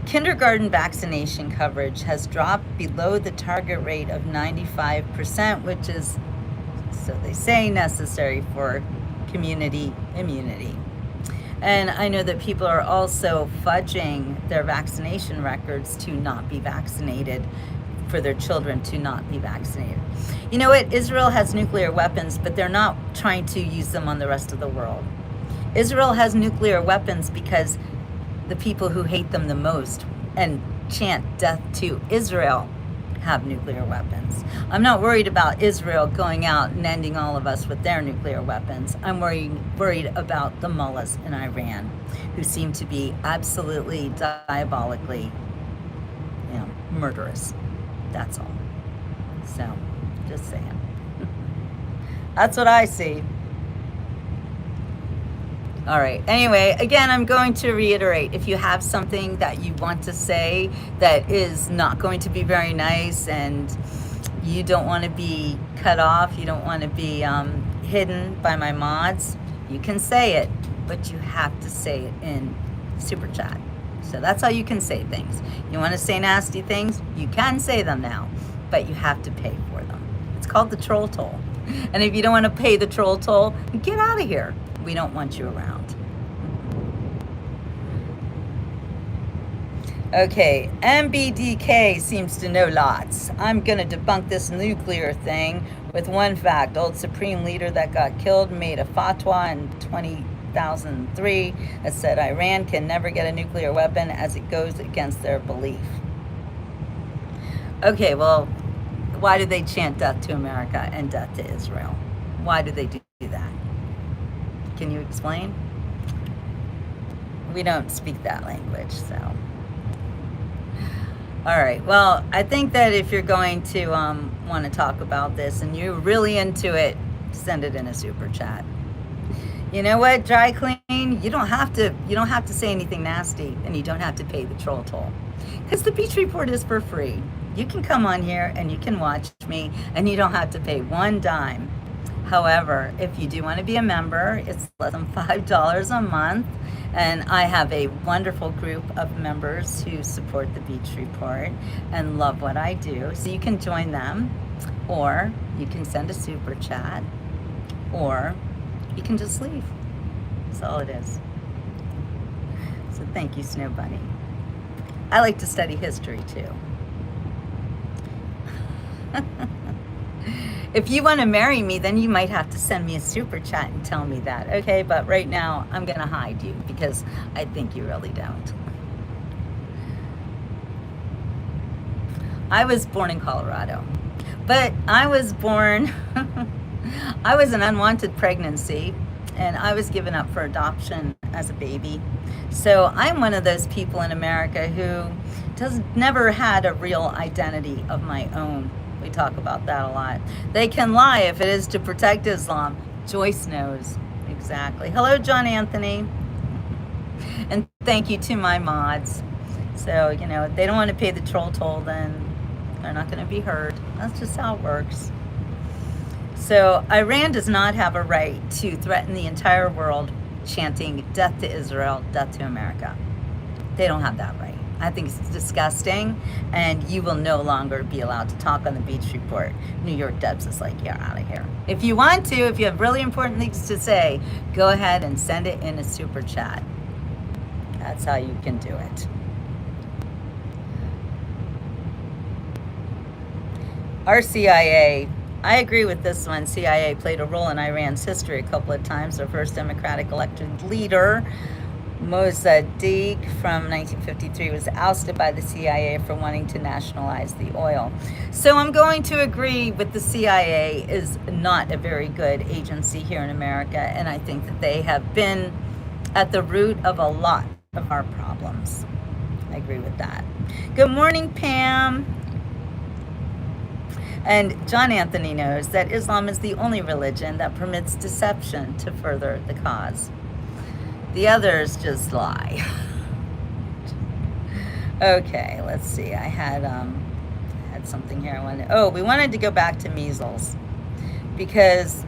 Kindergarten vaccination coverage has dropped below the target rate of 95%, which is, so they say, necessary for community immunity. And I know that people are also fudging their vaccination records to not be vaccinated, for their children to not be vaccinated. You know what? Israel has nuclear weapons, but they're not trying to use them on the rest of the world. Israel has nuclear weapons because the people who hate them the most and chant death to Israel have nuclear weapons. I'm not worried about Israel going out and ending all of us with their nuclear weapons. I'm worried about the mullahs in Iran, who seem to be absolutely diabolically, murderous. That's all. So, just saying. That's what I see. All right. Anyway, again, I'm going to reiterate, if you have something that you want to say that is not going to be very nice and you don't want to be cut off, you don't want to be hidden by my mods, you can say it, but you have to say it in Super Chat. So that's how you can say things. You want to say nasty things, you can say them now, but you have to pay for them. It's called the troll toll. And if you don't want to pay the troll toll, get out of here. We don't want you around. Okay, MBDK seems to know lots. I'm going to debunk this nuclear thing with one fact. Old Supreme Leader that got killed made a fatwa in 2003 that said Iran can never get a nuclear weapon as it goes against their belief. Okay, well, why do they chant death to America and death to Israel? Why do they do that? Can you explain? We don't speak that language, so. All right, well, I think that if you're going to want to talk about this and you're really into it, send it in a super chat. You know what, Dry Clean? You don't have to say anything nasty, and you don't have to pay the troll toll. Because the Beach Report is for free. You can come on here and you can watch me, and you don't have to pay one dime. However, if you do want to be a member, it's less than $5 a month. And I have a wonderful group of members who support the Beach Report and love what I do. So you can join them, or you can send a super chat, or you can just leave. That's all it is. So thank you, Snow Bunny. I like to study history too. If you want to marry me, then you might have to send me a super chat and tell me that, okay? But right now, I'm going to hide you because I think you really don't. I was born in Colorado, but I was born, I was an unwanted pregnancy, and I was given up for adoption as a baby. So I'm one of those people in America who never had a real identity of my own. We talk about that a lot. They can lie if it is to protect Islam. Joyce knows exactly. Hello, John Anthony. And thank you to my mods. So, if they don't want to pay the troll toll, then they're not going to be heard. That's just how it works. So Iran does not have a right to threaten the entire world chanting death to Israel, death to America. They don't have that right. I think it's disgusting, and you will no longer be allowed to talk on the Beach Report. New York Debs is like, you're out of here. If you want to, if you have really important things to say, go ahead and send it in a super chat. That's how you can do it. Our CIA, I agree with this one. CIA played a role in Iran's history a couple of times. Their first democratic elected leader, Mossadegh, from 1953, was ousted by the CIA for wanting to nationalize the oil. So I'm going to agree with the CIA is not a very good agency here in America, and I think that they have been at the root of a lot of our problems. I agree with that. Good morning, Pam. And John Anthony knows that Islam is the only religion that permits deception to further the cause. The others just lie. Okay, let's see. I had something here. We wanted to go back to measles, because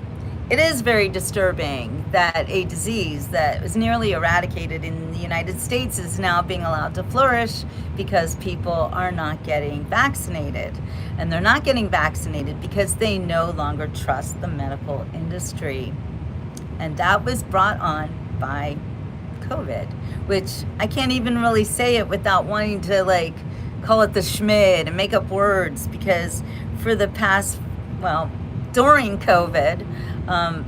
it is very disturbing that a disease that was nearly eradicated in the United States is now being allowed to flourish because people are not getting vaccinated. And they're not getting vaccinated because they no longer trust the medical industry. And that was brought on by COVID, which I can't even really say it without wanting to like call it the schmid and make up words, because for the past, during COVID,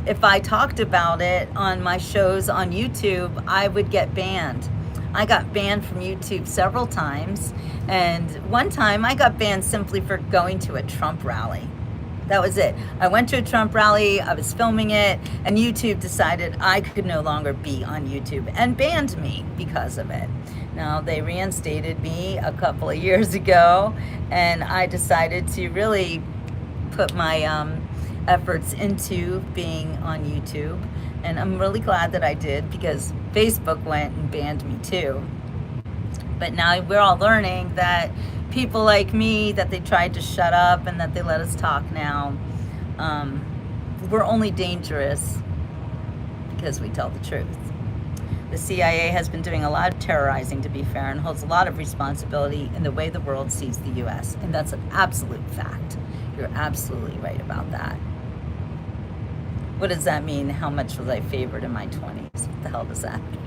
if I talked about it on my shows on YouTube, I would get banned. I got banned from YouTube several times, and one time I got banned simply for going to a Trump rally. That was it. I went to a Trump rally, I was filming it, and YouTube decided I could no longer be on YouTube and banned me because of it. Now, they reinstated me a couple of years ago, and I decided to really put my efforts into being on YouTube. And I'm really glad that I did, because Facebook went and banned me too. But now we're all learning that people like me, that they tried to shut up and that they let us talk now, we're only dangerous because we tell the truth. The CIA has been doing a lot of terrorizing, to be fair, and holds a lot of responsibility in the way the world sees the U.S. And that's an absolute fact. You're absolutely right about that. What does that mean? How much was I favored in my 20s? What the hell does that mean?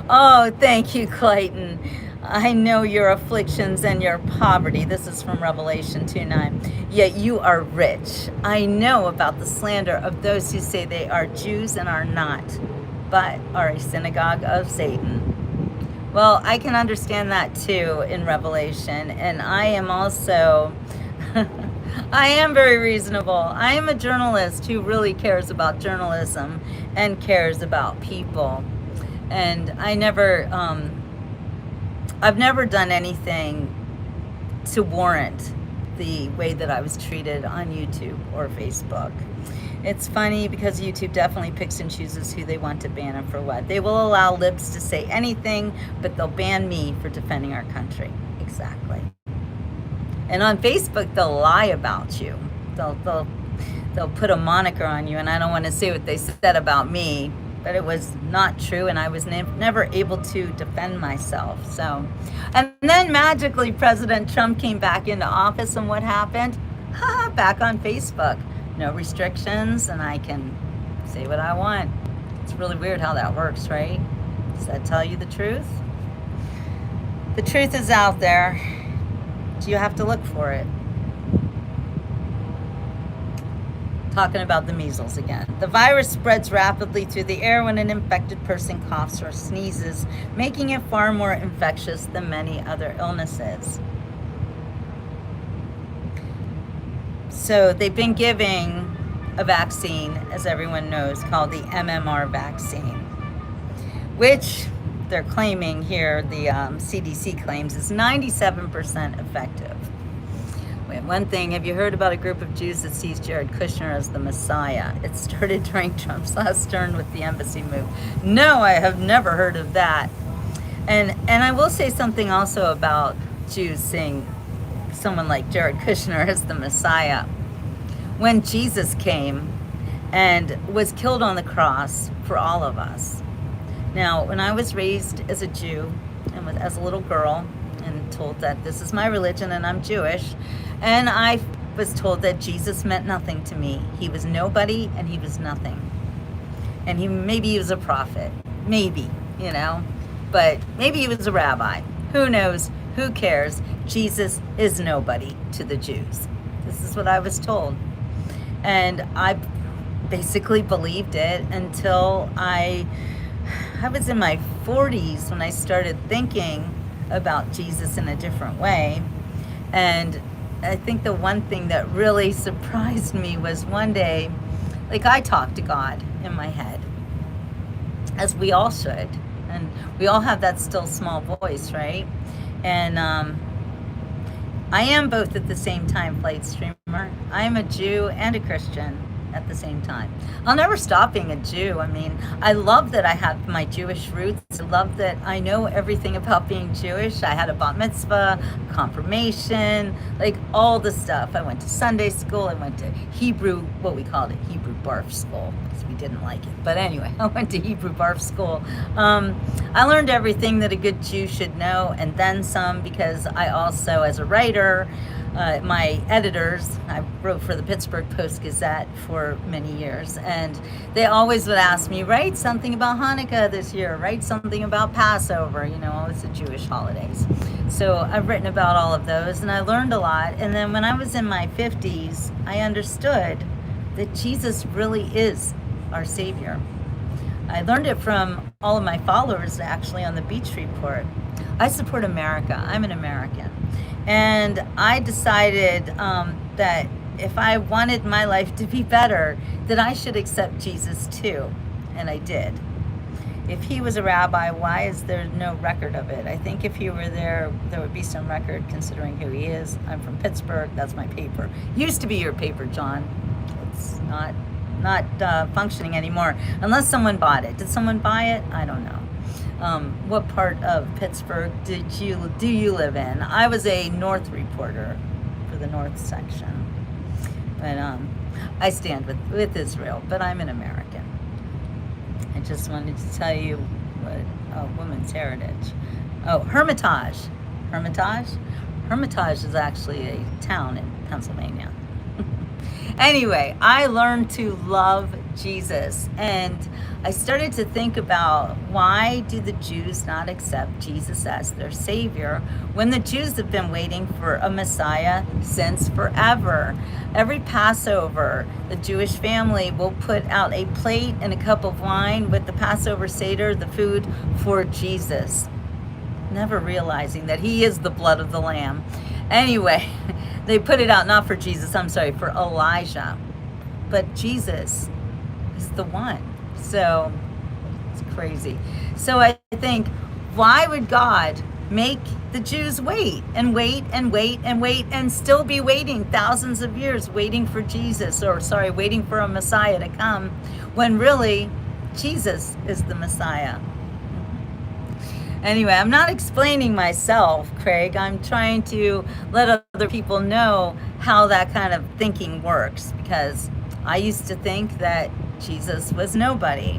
Oh, thank you, Clayton. I know your afflictions and your poverty. This is from Revelation 2:9. Yet you are rich. I know about the slander of those who say they are Jews and are not, but are a synagogue of Satan. Well, I can understand that too in Revelation. And I am also, I am very reasonable. I am a journalist who really cares about journalism and cares about people. And I've never done anything to warrant the way that I was treated on YouTube or Facebook. It's funny because YouTube definitely picks and chooses who they want to ban and for what. They will allow libs to say anything, but they'll ban me for defending our country. Exactly. And on Facebook, they'll lie about you. They'll put a moniker on you, and I don't want to say what they said about me, but it was not true, and I was never able to defend myself. So, and then magically President Trump came back into office, and what happened? Back on Facebook. No restrictions, and I can say what I want. It's really weird how that works, right? Does that tell you the truth? The truth is out there. You have to look for it. Talking about the measles again. The virus spreads rapidly through the air when an infected person coughs or sneezes, making it far more infectious than many other illnesses. So they've been giving a vaccine, as everyone knows, called the MMR vaccine, which they're claiming here, the CDC claims, is 97% effective. Wait, one thing, have you heard about a group of Jews that sees Jared Kushner as the Messiah? It started during Trump's last turn with the embassy move. No, I have never heard of that. And I will say something also about Jews seeing someone like Jared Kushner as the Messiah. When Jesus came and was killed on the cross for all of us, Now, when I was raised as a Jew and as a little girl and told that this is my religion and I'm Jewish, and I was told that Jesus meant nothing to me. He was nobody and he was nothing. And maybe he was a prophet. Maybe, but maybe he was a rabbi. Who knows? Who cares? Jesus is nobody to the Jews. This is what I was told. And I basically believed it until I was in my 40s when I started thinking about Jesus in a different way. And I think the one thing that really surprised me was one day, like, I talked to God in my head, as we all should. And we all have that still small voice, right? And I am both at the same time, Flight Streamer. I am a Jew and a Christian at the same time. I'll never stop being a Jew. I mean, I love that I have my Jewish roots. I love that I know everything about being Jewish. I had a bat mitzvah, confirmation, like all the stuff. I went to Sunday school. I went to Hebrew, what we called it, Hebrew barf school, because we didn't like it. But anyway, I went to Hebrew barf school. I learned everything that a good Jew should know, and then some, because I also, as a writer, my editors, I wrote for the Pittsburgh Post-Gazette for many years, and they always would ask me, write something about Hanukkah this year, write something about Passover, always the Jewish holidays. So I've written about all of those, and I learned a lot. And then when I was in my 50s, I understood that Jesus really is our Savior. I learned it from all of my followers, actually, on the Beach Report. I support America. I'm an American. And I decided that if I wanted my life to be better, that I should accept Jesus too. And I did. If he was a rabbi, why is there no record of it? I think if he were there, there would be some record considering who he is. I'm from Pittsburgh. That's my paper. Used to be your paper, John. It's not functioning anymore unless someone bought it. Did someone buy it? I don't know. What part of Pittsburgh do you live in? I was a North reporter for the North section, but I stand with Israel, but I'm an American. I just wanted to tell you what Women's Heritage. Oh, Hermitage. Hermitage is actually a town in Pennsylvania. Anyway, I learned to love Jesus, and I started to think about, why do the Jews not accept Jesus as their Savior when the Jews have been waiting for a Messiah since forever? Every Passover, the Jewish family will put out a plate and a cup of wine with the Passover Seder, the food for Jesus, never realizing that he is the blood of the Lamb. Anyway, they put it out not for Jesus, I'm sorry, for Elijah. But Jesus is the one. So it's crazy. So I think, why would God make the Jews wait and wait and wait and wait and still be waiting thousands of years, waiting for Jesus, waiting for a Messiah to come, when really Jesus is the Messiah? Anyway, I'm not explaining myself, Craig. I'm trying to let other people know how that kind of thinking works, because I used to think that Jesus was nobody.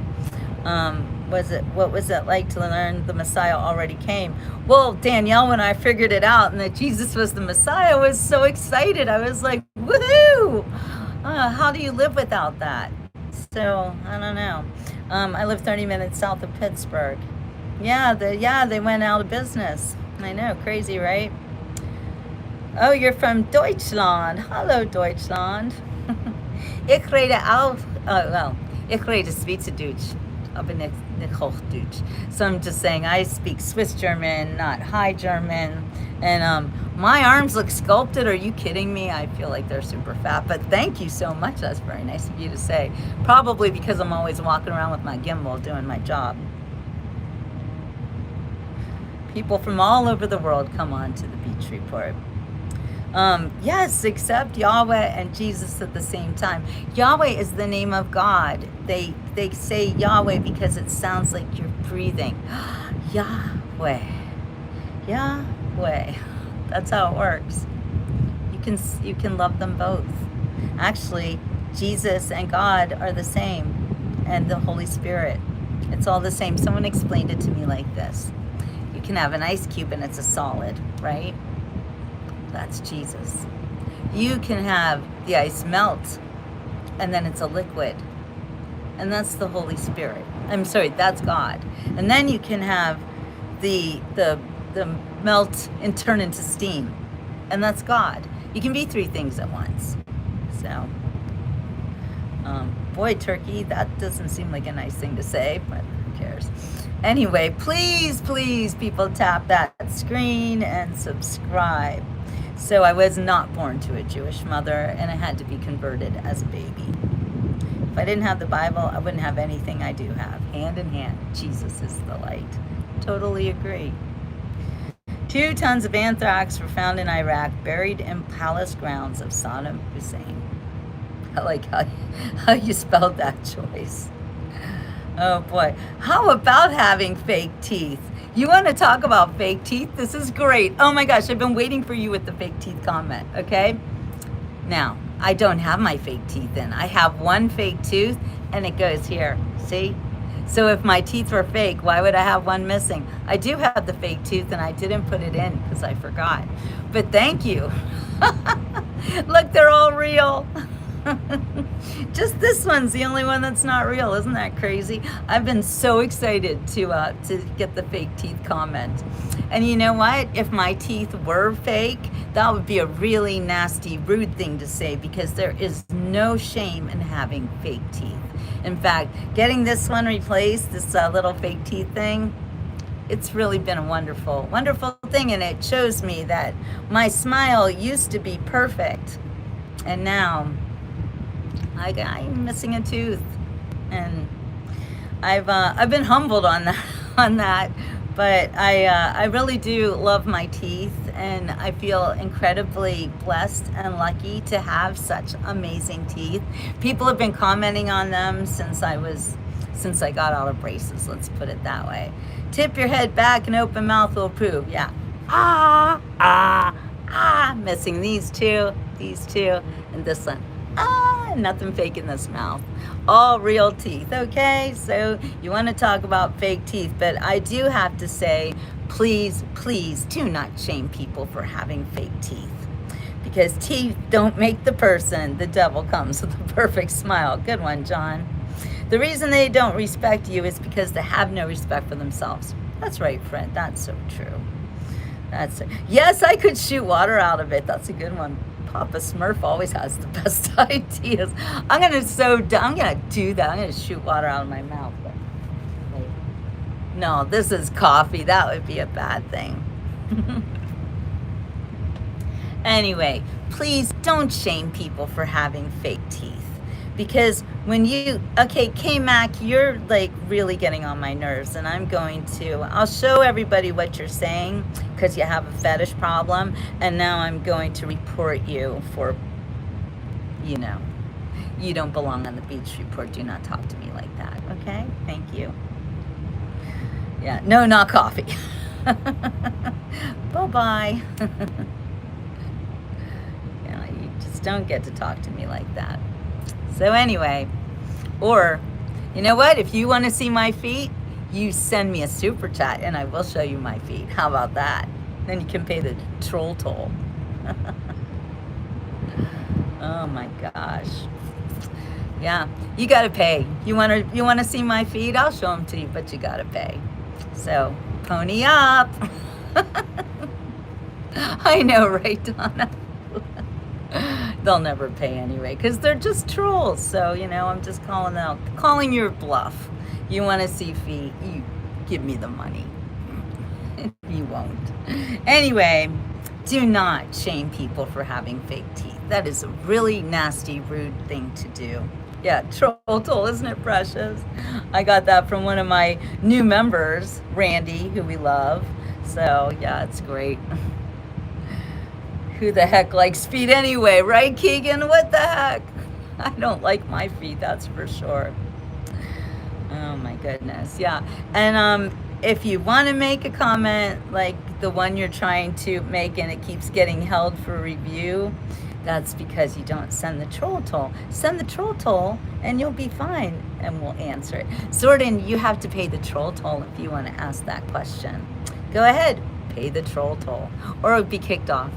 What was it like to learn the Messiah already came? Well, Danielle, when I figured it out and that Jesus was the Messiah, I was so excited. I was like, woohoo! How do you live without that? So, I don't know. I live 30 minutes south of Pittsburgh. Yeah, they went out of business. I know, crazy, right? Oh, you're from Deutschland. Hallo, Deutschland. Ich rede auch, ich rede Schweizerdeutsch, aber nicht Hochdeutsch. So I'm just saying, I speak Swiss German, not High German. And my arms look sculpted. Are you kidding me? I feel like they're super fat. But thank you so much. That's very nice of you to say. Probably because I'm always walking around with my gimbal doing my job. People from all over the world come on to the Beach Report. Yes, accept Yahweh and Jesus at the same time. Yahweh is the name of God. They say Yahweh because it sounds like you're breathing. Yahweh. Yahweh. That's how it works. You can love them both. Actually, Jesus and God are the same, and the Holy Spirit It's all the same. Someone explained it to me like this. You can have an ice cube and it's a solid, right? That's Jesus. You can have the ice melt and then it's a liquid. And that's the Holy Spirit. I'm sorry, that's God. And then you can have the melt and turn into steam. And that's God. You can be three things at once. So, boy, turkey, that doesn't seem like a nice thing to say, but who cares? Anyway, please, please, people, tap that screen and subscribe. So I was not born to a Jewish mother, and I had to be converted as a baby. If I didn't have the Bible, I wouldn't have anything I do have. Hand in hand, Jesus is the light. Totally agree. 2 tons of anthrax were found in Iraq, buried in palace grounds of Saddam Hussein. I like how you spelled that choice. Oh boy. How about having fake teeth? You want to talk about fake teeth? This is great. Oh my gosh, I've been waiting for you with the fake teeth comment, okay? Now, I don't have my fake teeth in. I have one fake tooth and it goes here, see? So if my teeth were fake, why would I have one missing? I do have the fake tooth and I didn't put it in because I forgot. But thank you. Look, they're all real. Just this one's the only one that's not real. Isn't that crazy? I've been so excited to get the fake teeth comment. And you know what? If my teeth were fake, that would be a really nasty, rude thing to say because there is no shame in having fake teeth. In fact, getting this one replaced, this little fake teeth thing, it's really been a wonderful, wonderful thing. And it shows me that my smile used to be perfect. And now I'm missing a tooth, and I've been humbled on that, but I really do love my teeth, and I feel incredibly blessed and lucky to have such amazing teeth. People have been commenting on them since I got out of braces. Let's put it that way. Tip your head back and open mouth will approve. Yeah. Missing these two, and this one. Nothing fake in this mouth. All real teeth, okay? So you want to talk about fake teeth, but I do have to say, please, please do not shame people for having fake teeth. Because teeth don't make the person. The devil comes with a perfect smile. Good one, John. The reason they don't respect you is because they have no respect for themselves. That's right, Fred. That's so true. Yes, I could shoot water out of it. That's a good one. Papa Smurf always has the best ideas. I'm gonna do that. I'm gonna shoot water out of my mouth. But wait. No, this is coffee. That would be a bad thing. Anyway, please don't shame people for having fake teeth. Because when K-Mac, you're like really getting on my nerves, and I'll show everybody what you're saying because you have a fetish problem, and now I'm going to report you for, you don't belong on the beach report. Do not talk to me like that, okay? Thank you. Yeah, no, not coffee. Bye-bye. Yeah, you just don't get to talk to me like that. So anyway, or you know what? If you want to see my feet, you send me a super chat and I will show you my feet. How about that? Then you can pay the troll toll. Oh my gosh. Yeah, you got to pay. You want to see my feet? I'll show them to you, but you got to pay. So, pony up. I know, right, Donna? They'll never pay anyway because they're just trolls. So, I'm just calling your bluff. You want to see feet, you give me the money. You won't. Anyway, do not shame people for having fake teeth. That is a really nasty, rude thing to do. Yeah, troll toll, isn't it precious? I got that from one of my new members, Randy, who we love. So, yeah, it's great. Who the heck likes feet anyway, right, Keegan? What the heck? I don't like my feet, that's for sure. Oh my goodness, yeah. And if you want to make a comment like the one you're trying to make and it keeps getting held for review, That's because you don't send the troll toll. Send the troll toll and you'll be fine and we'll answer it. Zordon, you have to pay the troll toll if you want to ask that question. Go ahead, pay the troll toll or be kicked off.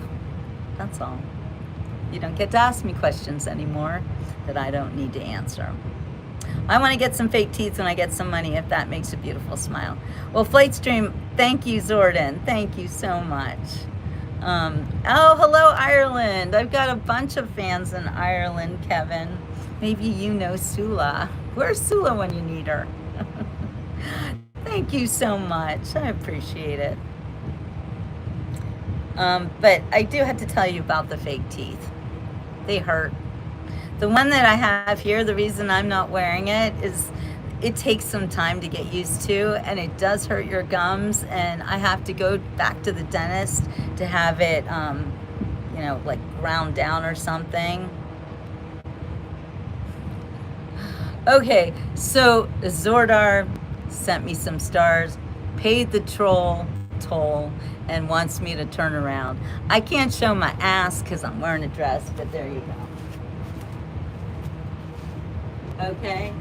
That's all. You don't get to ask me questions anymore that I don't need to answer. I want to get some fake teeth when I get some money, if that makes a beautiful smile. Well, Flightstream, thank you, Zordon. Thank you so much. Oh, hello, Ireland. I've got a bunch of fans in Ireland, Kevin. Maybe you know Sula. Where's Sula when you need her? Thank you so much. I appreciate it. But I do have to tell you about the fake teeth. They hurt. The one that I have here, the reason I'm not wearing it is it takes some time to get used to, and it does hurt your gums, and I have to go back to the dentist to have it, you know, like ground down or something. Okay, so Zordar sent me some stars, paid the troll toll, and wants me to turn around. I can't show my ass because I'm wearing a dress, but there you go. Okay.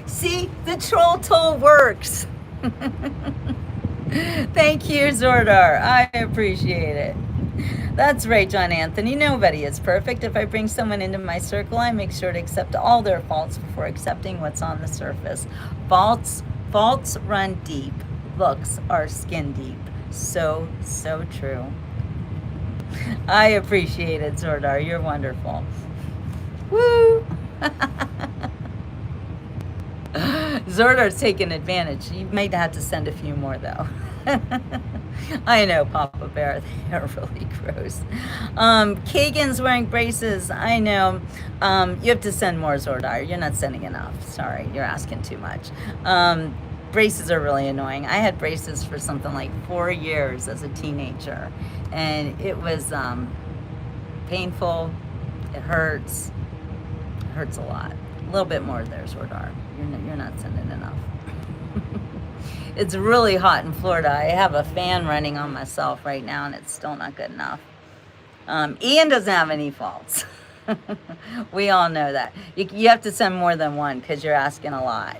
See, the troll toll works. Thank you, Zordar. I appreciate it. That's right, John Anthony. Nobody is perfect. If I bring someone into my circle, I make sure to accept all their faults before accepting what's on the surface. Faults run deep. Looks are skin deep. So true. I appreciate it, Zordar. You're wonderful. Woo! Zordar's taking advantage. You might have to send a few more, though. I know, Papa Bear. They are really gross. Kagan's wearing braces. I know. You have to send more, Zordar. You're not sending enough. Sorry, you're asking too much. Braces are really annoying. I had braces for something like 4 years as a teenager, and it was painful. It hurts. It hurts a lot. A little bit more there, Zordar. You're not sending enough. It's really hot in Florida. I have a fan running on myself right now, and it's still not good enough. Ian doesn't have any faults. We all know that. You have to send more than one because you're asking a lot.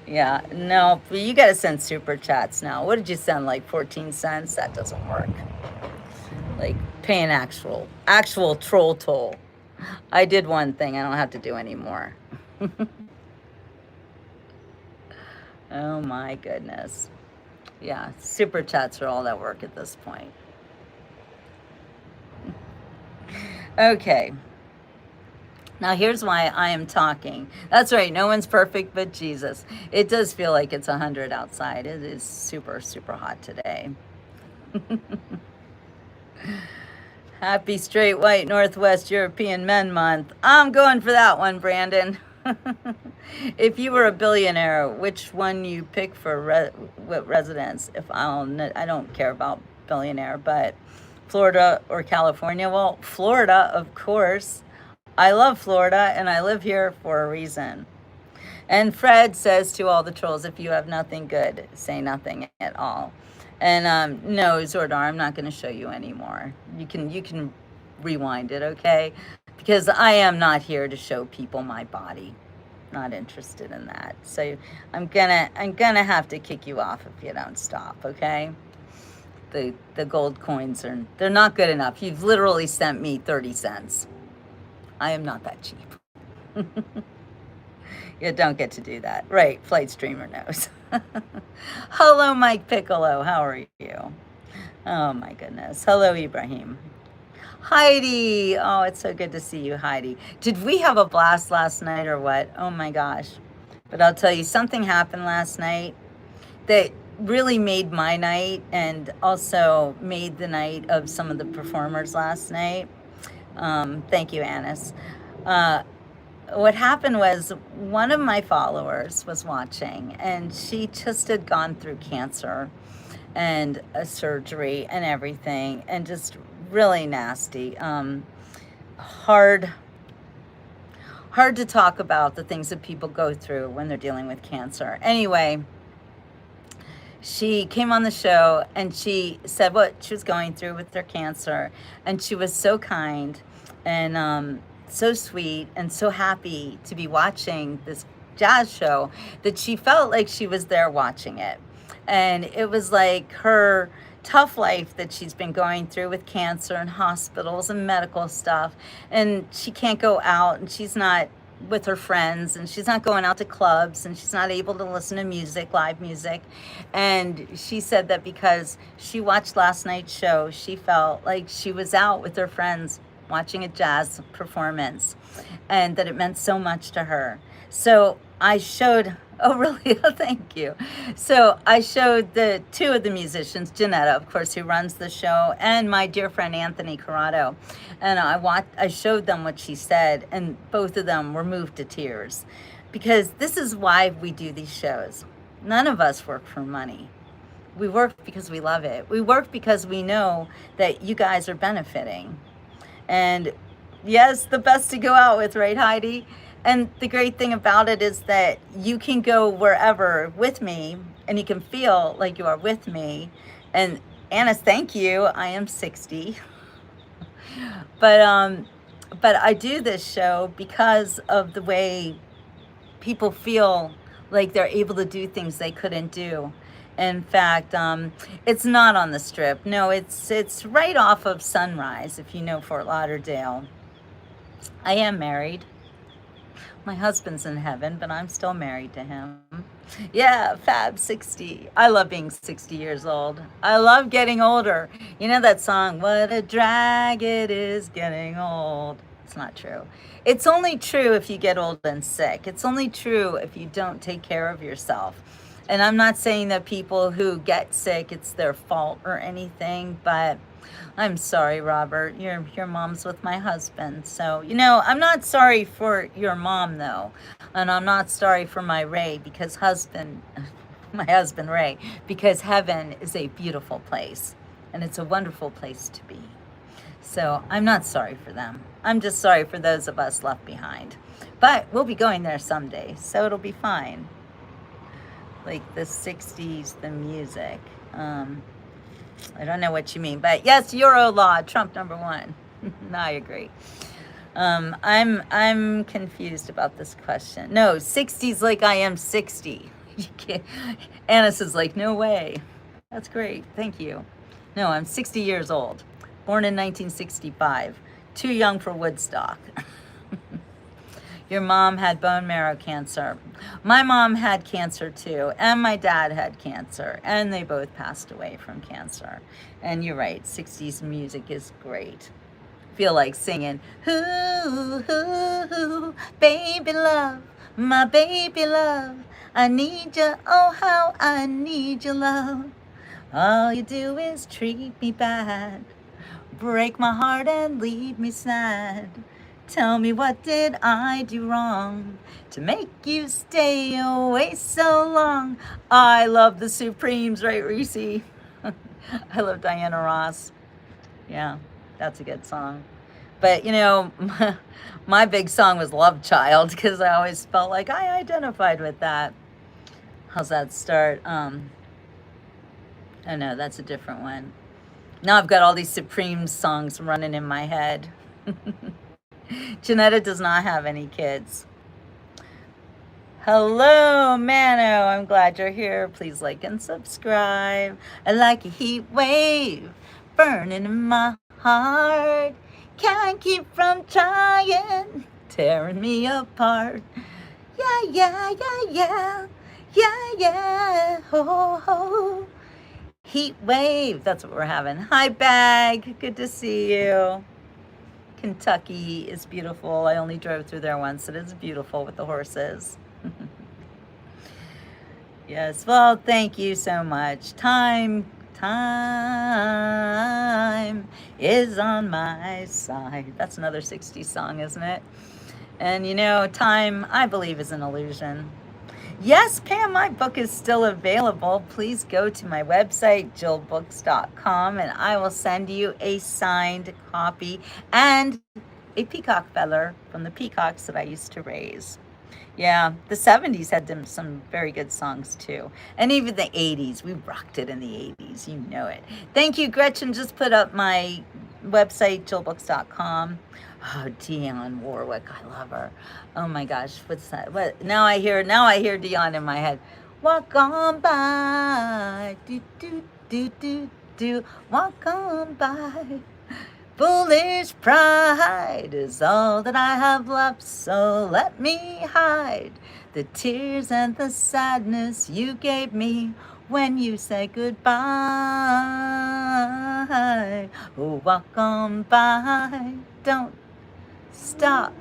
Yeah, no, but you got to send super chats now. What did you send, like 14 cents? That doesn't work. Like paying actual troll toll. I did one thing. I don't have to do any more. Oh my goodness. Yeah, super chats are all that work at this point. Okay. Now here's why I am talking. That's right, no one's perfect but Jesus. It does feel like it's 100 outside. It is super hot today. Happy Straight White Northwest European Men Month. I'm going for that one, Brandon. If you were a billionaire, which one you pick for residence? If I don't care about billionaire, but Florida or California? Well, Florida, of course. I love Florida, and I live here for a reason. And Fred says to all the trolls, if you have nothing good, say nothing at all. And no, Zordar, I'm not going to show you anymore. You can rewind it, okay? Because I am not here to show people my body. Not interested in that. So I'm gonna have to kick you off if you don't stop, okay? The gold coins they're not good enough. You've literally sent me 30 cents. I am not that cheap. You don't get to do that. Right, Flight Streamer knows. Hello, Mike Piccolo. How are you? Oh, my goodness. Hello, Ibrahim. Heidi. Oh, it's so good to see you, Heidi. Did we have a blast last night or what? Oh, my gosh. But I'll tell you, something happened last night that really made my night and also made the night of some of the performers last night. Thank you, Anis. What happened was one of my followers was watching, and she just had gone through cancer and a surgery and everything, and just really nasty. Hard to talk about the things that people go through when they're dealing with cancer. Anyway, she came on the show and she said what she was going through with her cancer. And she was so kind and so sweet and so happy to be watching this jazz show that she felt like she was there watching it. And it was like her tough life that she's been going through with cancer and hospitals and medical stuff. And she can't go out and she's not with her friends and she's not going out to clubs and she's not able to listen to music, live music. And she said that because she watched last night's show, she felt like she was out with her friends watching a jazz performance and that it meant so much to her. So I showed, oh really? Oh, thank you. So I showed the two of the musicians, Janetta, of course, who runs the show, and my dear friend Anthony Corrado. And I showed them what she said, and both of them were moved to tears. Because this is why we do these shows. None of us work for money. We work because we love it. We work because we know that you guys are benefiting. And yes, the best to go out with, right, Heidi? And the great thing about it is that you can go wherever with me and you can feel like you are with me. And Anna, thank you. I am 60. But I do this show because of the way people feel like they're able to do things they couldn't do. In fact, it's not on the Strip. No, it's right off of Sunrise, if you know Fort Lauderdale. I am married. My husband's in heaven, but I'm still married to him. Yeah, Fab 60. I love being 60 years old. I love getting older. You know that song, what a drag it is getting old. It's not true. It's only true if you get old and sick. It's only true if you don't take care of yourself. And I'm not saying that people who get sick, it's their fault or anything, but I'm sorry, Robert. Your mom's with my husband. So, you know, I'm not sorry for your mom, though. And I'm not sorry for my Ray, because my husband Ray, because heaven is a beautiful place. And it's a wonderful place to be. So I'm not sorry for them. I'm just sorry for those of us left behind. But we'll be going there someday, so it'll be fine. Like the 60s, the music. I don't know what you mean, but yes, Euro law, Trump #1. No, I agree. I'm confused about this question. No, 60s like I am 60. You can't. Anna says like, no way. That's great. Thank you. No, I'm 60 years old. Born in 1965. Too young for Woodstock. Your mom had bone marrow cancer. My mom had cancer too, and my dad had cancer, and they both passed away from cancer. And you're right, 60s music is great. Feel like singing, hoo, hoo, hoo, baby love, my baby love, I need you, oh how I need your love. All you do is treat me bad, break my heart and leave me sad. Tell me, what did I do wrong to make you stay away so long? I love the Supremes, right, Reese? I love Diana Ross. Yeah, that's a good song. But, you know, my big song was Love Child, because I always felt like I identified with that. How's that start? Oh, no, that's a different one. Now I've got all these Supremes songs running in my head. Janetta does not have any kids. Hello, Mano. I'm glad you're here. Please like and subscribe. I like a heat wave burning in my heart. Can't keep from trying, tearing me apart. Yeah, yeah, yeah, yeah. Yeah, yeah. Ho, ho. Heat wave. That's what we're having. Hi, Bag. Good to see you. Kentucky is beautiful. I only drove through there once. It is beautiful with the horses. Yes, well, thank you so much. Time is on my side. That's another 60s song, isn't it? And you know, time, I believe, is an illusion. Yes, Pam, my book is still available. Please go to my website, jillbooks.com, and I will send you a signed copy and a peacock feather from the peacocks that I used to raise. Yeah, the 70s had some very good songs too. And even the 80s. We rocked it in the 80s. You know it. Thank you, Gretchen. Just put up my website, jillbooks.com. Oh, Dionne Warwick. I love her. Oh my gosh. What's that? What now I hear Dionne in my head. Walk on by. Do do do do do. Walk on by. Foolish pride is all that I have left, so let me hide the tears and the sadness you gave me when you said goodbye. Oh, walk on by, don't stop.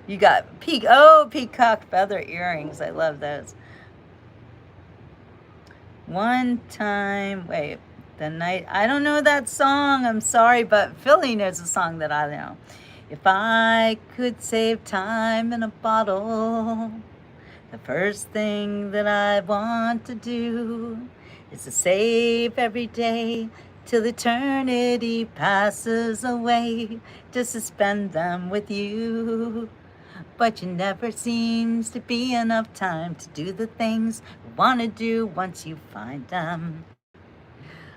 You got peacock feather earrings. I love those. One time, wait. The night, I don't know that song, I'm sorry, but Philly knows a song that I know. If I could save time in a bottle, the first thing that I want to do is to save every day till eternity passes away, just to spend them with you. But you never seems to be enough time to do the things you want to do once you find them.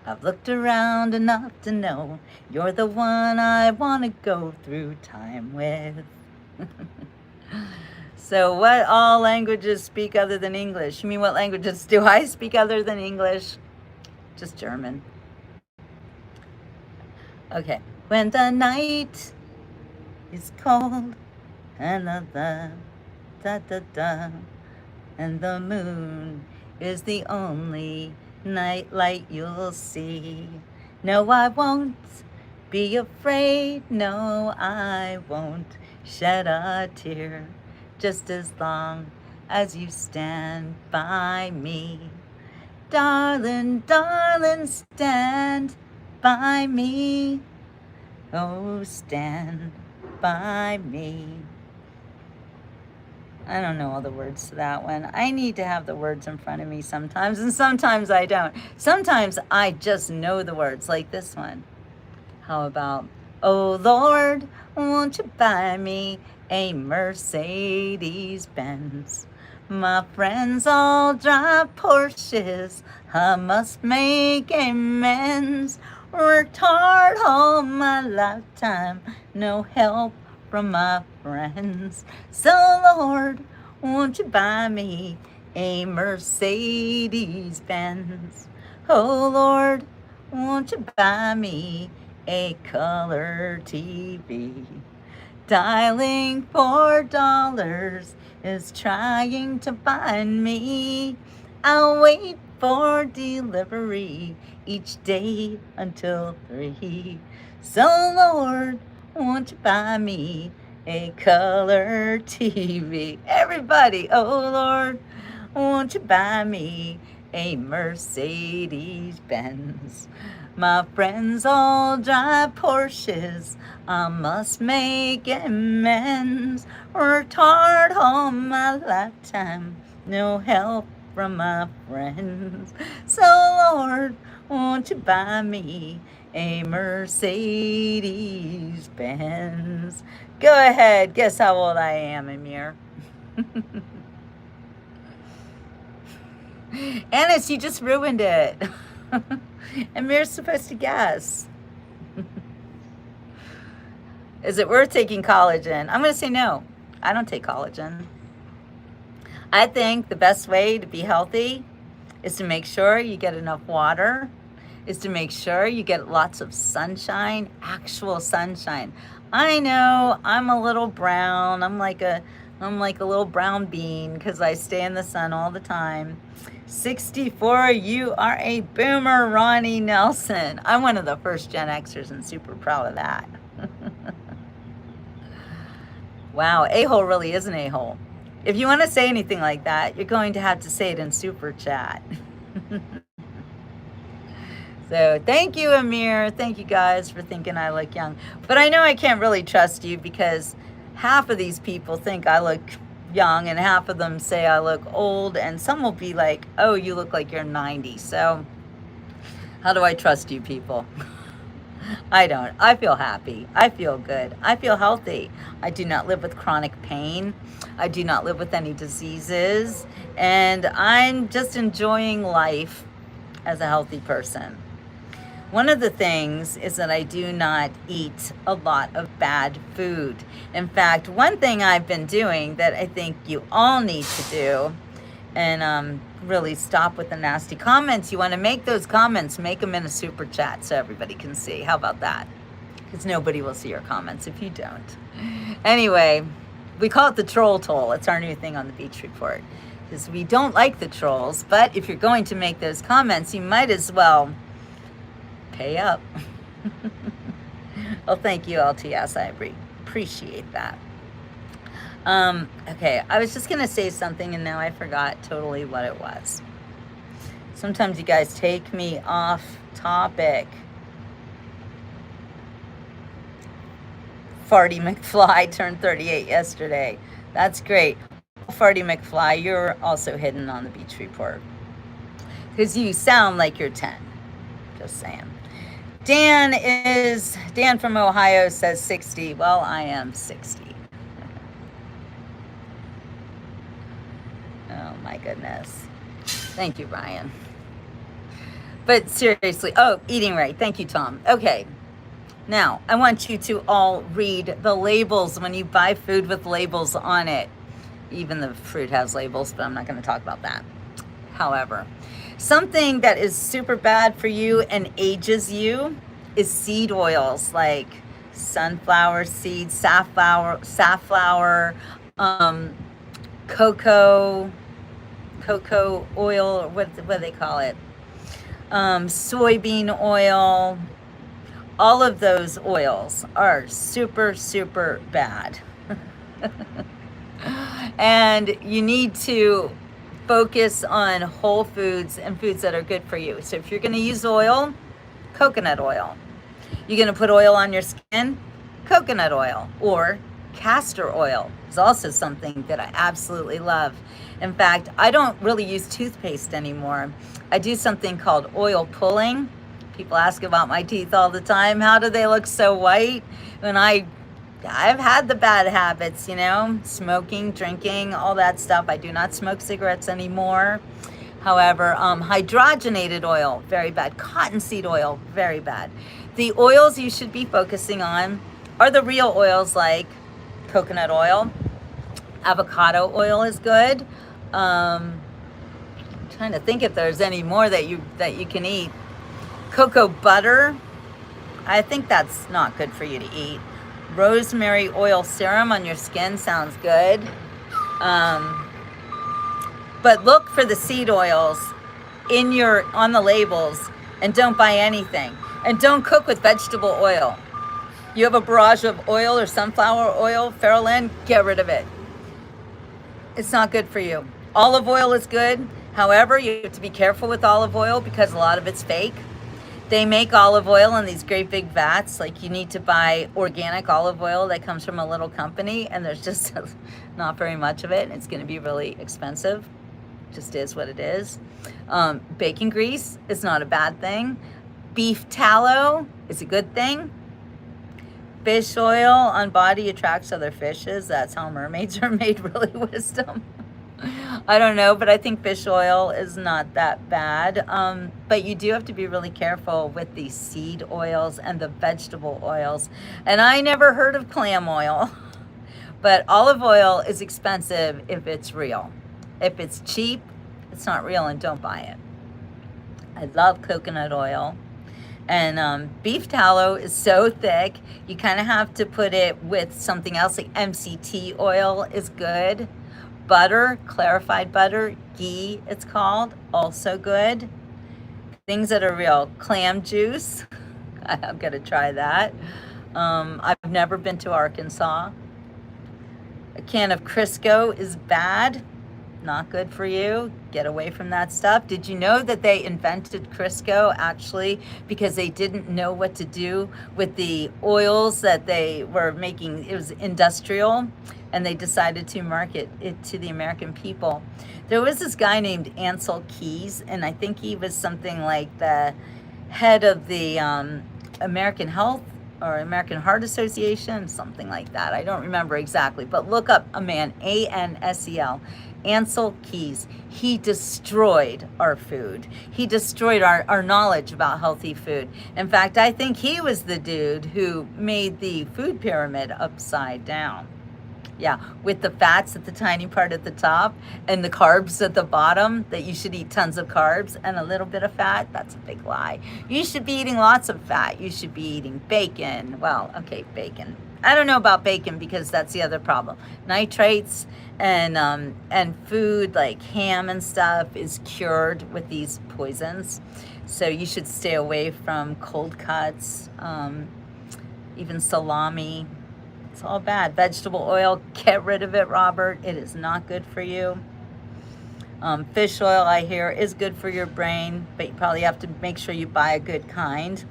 I've looked around enough to know you're the one I want to go through time with. So what all languages speak other than English? You mean what languages do I speak other than English? Just German. Okay. When the night is cold and the da da da and the moon is the only night light you'll see. No, I won't be afraid. No, I won't shed a tear, just as long as you stand by me. Darling, darling, stand by me. Oh, stand by me. I don't know all the words to that one. I need to have the words in front of me sometimes, and sometimes I don't. Sometimes I just know the words, like this one. How about, oh Lord, won't you buy me a Mercedes Benz? My friends all drive Porsches. I must make amends. Worked hard all my lifetime, no help from my friends. So Lord, won't you buy me a Mercedes Benz? Oh Lord, won't you buy me a color TV? Dialing $4 is trying to find me. I'll wait for delivery each day until 3. So Lord, won't you buy me a color TV? Everybody, oh Lord, won't you buy me a Mercedes Benz? My friends all drive Porsches. I must make amends. Worked hard all my lifetime. No help from my friends. So Lord, won't you buy me a Mercedes Benz? Go ahead. Guess how old I am, Amir. Annis, you just ruined it. Amir's supposed to guess. Is it worth taking collagen? I'm going to say no. I don't take collagen. I think the best way to be healthy is to make sure you get enough water, is to make sure you get lots of sunshine, actual sunshine. I know I'm a little brown. I'm like a little brown bean because I stay in the sun all the time. 64, you are a boomer, Ronnie Nelson. I'm one of the first Gen Xers and super proud of that. Wow, a-hole really is an a-hole. If you want to say anything like that, you're going to have to say it in super chat. So thank you, Amir. Thank you guys for thinking I look young. But I know I can't really trust you because half of these people think I look young and half of them say I look old, and some will be like, oh, you look like you're 90. So how do I trust you people? I don't. I feel happy. I feel good. I feel healthy. I do not live with chronic pain. I do not live with any diseases. And I'm just enjoying life as a healthy person. One of the things is that I do not eat a lot of bad food. In fact, one thing I've been doing that I think you all need to do, and really stop with the nasty comments. You want to make those comments, make them in a super chat so everybody can see. How about that? Because nobody will see your comments if you don't. Anyway, we call it the troll toll. It's our new thing on the Beach Report. Because we don't like the trolls, but if you're going to make those comments, you might as well pay up. Well, thank you, LTS. I appreciate that. Okay, I was just going to say something and now I forgot totally what it was. Sometimes you guys take me off topic. Farty McFly turned 38 yesterday. That's great. Farty McFly, you're also hidden on the Beach Report. Because you sound like you're 10. Just saying. Dan from Ohio says 60. Well, I am 60. Oh my goodness. Thank you, Ryan. But seriously, oh, eating right. Thank you, Tom. Okay. Now, I want you to all read the labels when you buy food with labels on it. Even the fruit has labels, but I'm not going to talk about that. However, something that is super bad for you and ages you is seed oils like sunflower seeds, safflower, cocoa oil, what do they call it? Soybean oil. All of those oils are super, super bad. And you need to focus on whole foods and foods that are good for you. So if you're going to use oil, coconut oil. You're going to put oil on your skin, coconut oil, or castor oil is also something that I absolutely love. In fact, I don't really use toothpaste anymore. I do something called oil pulling. People ask about my teeth all the time. How do they look so white? When I've had the bad habits, smoking, drinking, all that stuff. I do not smoke cigarettes anymore. However, hydrogenated oil, very bad. Cottonseed oil, very bad. The oils you should be focusing on are the real oils like coconut oil. Avocado oil is good. I'm trying to think if there's any more that you can eat. Cocoa butter, I think that's not good for you to eat. Rosemary oil serum on your skin sounds good. But look for the seed oils on the labels and don't buy anything. And don't cook with vegetable oil. You have a barrage of oil or sunflower oil, Farrellin, get rid of it. It's not good for you. Olive oil is good. However, you have to be careful with olive oil because a lot of it's fake. They make olive oil in these great big vats. Like you need to buy organic olive oil that comes from a little company and there's just not very much of it. And it's going to be really expensive. Just is what it is. Bacon grease is not a bad thing. Beef tallow is a good thing. Fish oil on body attracts other fishes. That's how mermaids are made, really, wisdom. I don't know, but I think fish oil is not that bad. But you do have to be really careful with the seed oils and the vegetable oils. And I never heard of clam oil, but olive oil is expensive if it's real. If it's cheap, it's not real and don't buy it. I love coconut oil. And beef tallow is so thick, you kind of have to put it with something else, like MCT oil is good. Butter, clarified butter, ghee it's called, also good. Things that are real, clam juice, I'm gonna try that. I've never been to Arkansas. A can of Crisco is bad, not good for you. Get away from that stuff. Did you know that they invented Crisco actually because they didn't know what to do with the oils that they were making? It was industrial, and they decided to market it to the American people. There was this guy named Ansel Keys, and I think he was something like the head of the American Health or American Heart Association, something like that. I don't remember exactly, but look up a man, Ansel, Ansel Keys. He destroyed our food. He destroyed our knowledge about healthy food. In fact, I think he was the dude who made the food pyramid upside down. Yeah, with the fats at the tiny part at the top and the carbs at the bottom, that you should eat tons of carbs and a little bit of fat. That's a big lie. You should be eating lots of fat. You should be eating bacon. Well, okay, bacon. I don't know about bacon because that's the other problem. Nitrates and food like ham and stuff is cured with these poisons. So you should stay away from cold cuts, even salami. It's all bad. Vegetable oil, get rid of it, Robert. It is not good for you. Fish oil, I hear, is good for your brain, but you probably have to make sure you buy a good kind.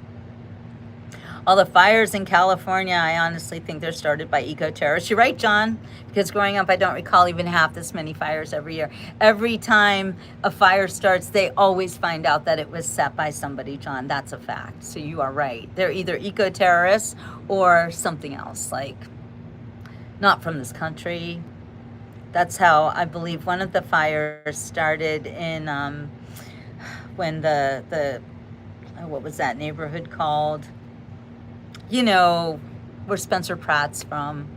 All the fires in California, I honestly think they're started by eco-terrorists. You're right, John, because growing up, I don't recall even half this many fires every year. Every time a fire starts, they always find out that it was set by somebody, John. That's a fact. So you are right. They're either eco-terrorists or something else, like not from this country. That's how I believe one of the fires started in when the what was that neighborhood called? You know, where Spencer Pratt's from.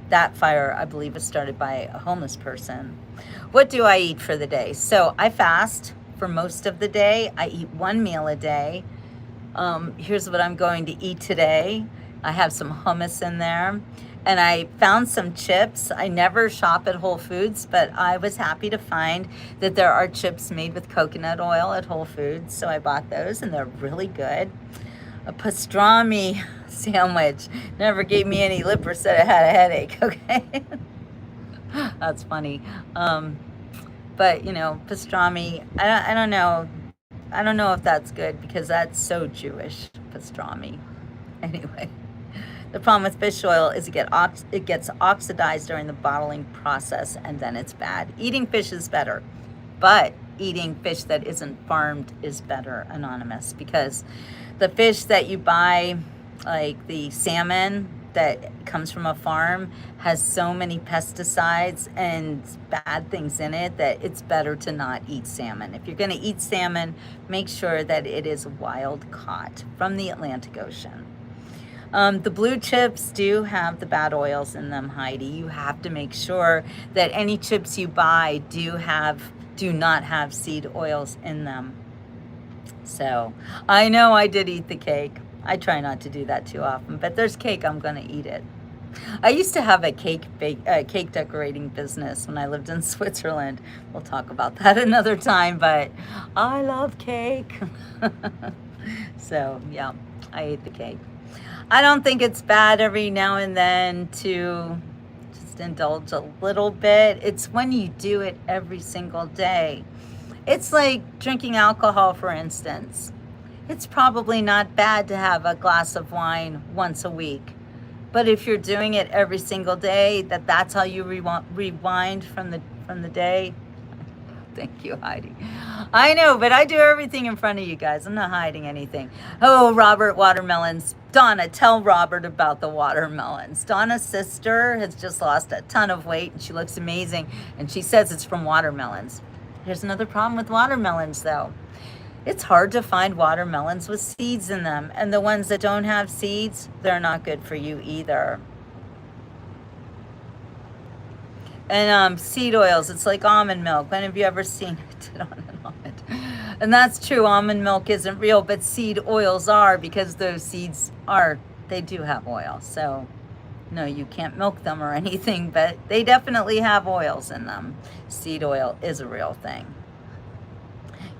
That fire, I believe, was started by a homeless person. What do I eat for the day? So I fast for most of the day. I eat one meal a day. Here's what I'm going to eat today. I have some hummus in there. And I found some chips. I never shop at Whole Foods, but I was happy to find that there are chips made with coconut oil at Whole Foods. So I bought those, and they're really good. A pastrami sandwich never gave me any lip or said I had a headache, okay? That's funny. But, you know, pastrami, I don't know. I don't know if that's good because that's so Jewish, pastrami. Anyway. The problem with fish oil is it gets oxidized during the bottling process, and then it's bad. Eating fish is better, but eating fish that isn't farmed is better, Anonymous, because the fish that you buy, like the salmon that comes from a farm, has so many pesticides and bad things in it that it's better to not eat salmon. If you're going to eat salmon, make sure that it is wild caught from the Atlantic Ocean. The blue chips do have the bad oils in them, Heidi. You have to make sure that any chips you buy do not have seed oils in them. So I know I did eat the cake. I try not to do that too often, but there's cake, I'm gonna eat it. I used to have a cake decorating business when I lived in Switzerland. We'll talk about that another time, but I love cake. So yeah, I ate the cake. I don't think it's bad every now and then to just indulge a little bit. It's when you do it every single day. It's like drinking alcohol, for instance. It's probably not bad to have a glass of wine once a week. But if you're doing it every single day, that's how you rewind from the day. Thank you, Heidi. I know, but I do everything in front of you guys. I'm not hiding anything. Oh, Robert, watermelons. Donna, tell Robert about the watermelons. Donna's sister has just lost a ton of weight, and she looks amazing, and she says it's from watermelons. Here's another problem with watermelons, though. It's hard to find watermelons with seeds in them, and the ones that don't have seeds, they're not good for you either. And seed oils, it's like almond milk. When have you ever seen it on an almond? And that's true, almond milk isn't real, but seed oils are, because those seeds they do have oil. So no, you can't milk them or anything, but they definitely have oils in them. Seed oil is a real thing.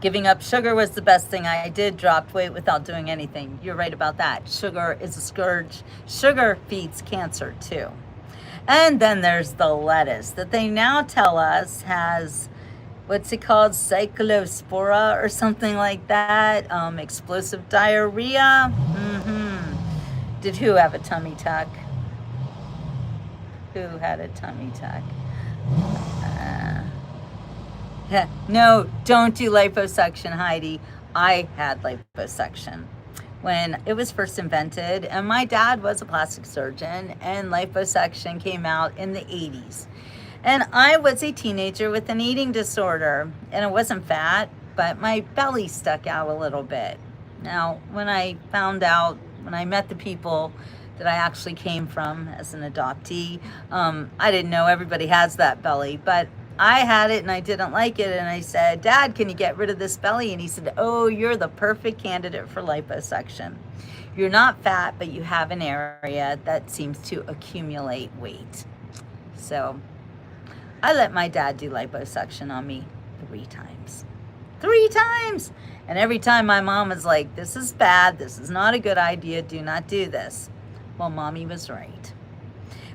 Giving up sugar was the best thing I did. Dropped weight without doing anything. You're right about that. Sugar is a scourge. Sugar feeds cancer too. And then there's the lettuce that they now tell us has, what's it called, cyclospora or something like that, explosive diarrhea. Did who have a tummy tuck? Who had a tummy tuck? No, don't do liposuction, Heidi. I had liposuction. when it was first invented. And my dad was a plastic surgeon, and liposuction came out in the 80s. And I was a teenager with an eating disorder, and it wasn't fat, but my belly stuck out a little bit. Now, when I found out, when I met the people that I actually came from as an adoptee, I didn't know everybody has that belly, but I had it and I didn't like it. And I said, Dad, can you get rid of this belly? And he said, oh, you're the perfect candidate for liposuction. You're not fat, but you have an area that seems to accumulate weight. So I let my dad do liposuction on me 3 times. 3 times! And every time my mom was like, this is bad, this is not a good idea, do not do this. Well, Mommy was right.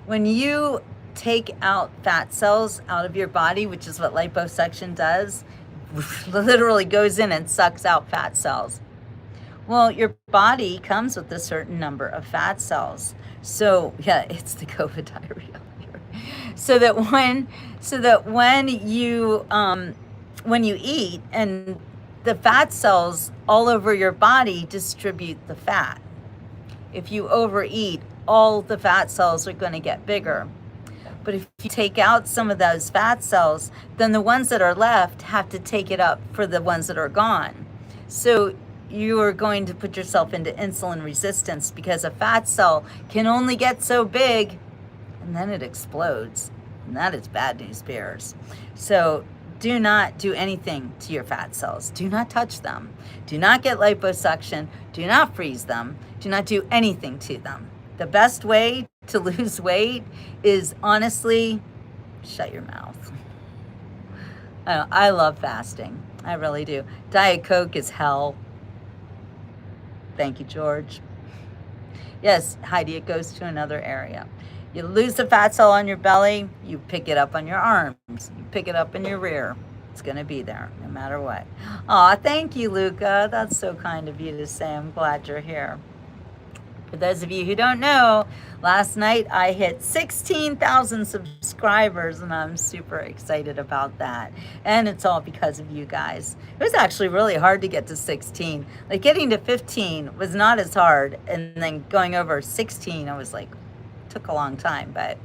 When you take out fat cells out of your body, which is what liposuction does, literally goes in and sucks out fat cells. Well, your body comes with a certain number of fat cells. So yeah, it's the COVID diarrhea here. So that when you eat, and the fat cells all over your body distribute the fat. If you overeat, all the fat cells are going to get bigger. But if you take out some of those fat cells, then the ones that are left have to take it up for the ones that are gone. So you are going to put yourself into insulin resistance, because a fat cell can only get so big and then it explodes. And that is bad news bears. So do not do anything to your fat cells. Do not touch them. Do not get liposuction. Do not freeze them. Do not do anything to them. The best way to lose weight is, honestly, shut your mouth. I love fasting. I really do. Diet Coke is hell. Thank you, George. Yes, Heidi, it goes to another area. You lose the fat cell on your belly, you pick it up on your arms, you pick it up in your rear. It's going to be there no matter what. Aw, thank you, Luca. That's so kind of you to say. I'm glad you're here. For those of you who don't know, last night I hit 16,000 subscribers, and I'm super excited about that. And it's all because of you guys. It was actually really hard to get to 16. Like, getting to 15 was not as hard, and then going over 16, I was like, took a long time, but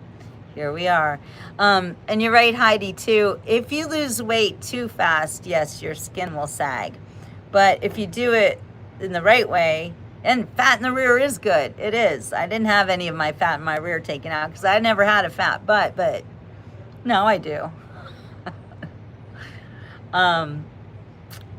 here we are. And you're right, Heidi, too. If you lose weight too fast, yes, your skin will sag. But if you do it in the right way, and fat in the rear is good. It is. I didn't have any of my fat in my rear taken out because I never had a fat butt, but no, I do.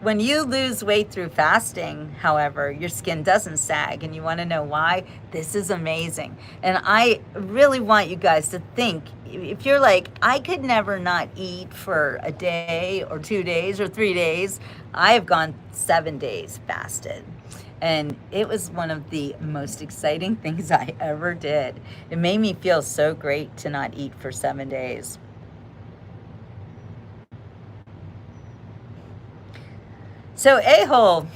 When you lose weight through fasting, however, your skin doesn't sag, and you want to know why? This is amazing. And I really want you guys to think, if you're like, I could never not eat for a day or 2 days or 3 days, I have gone 7 days fasted. And it was one of the most exciting things I ever did. It made me feel so great to not eat for 7 days. So, a-hole,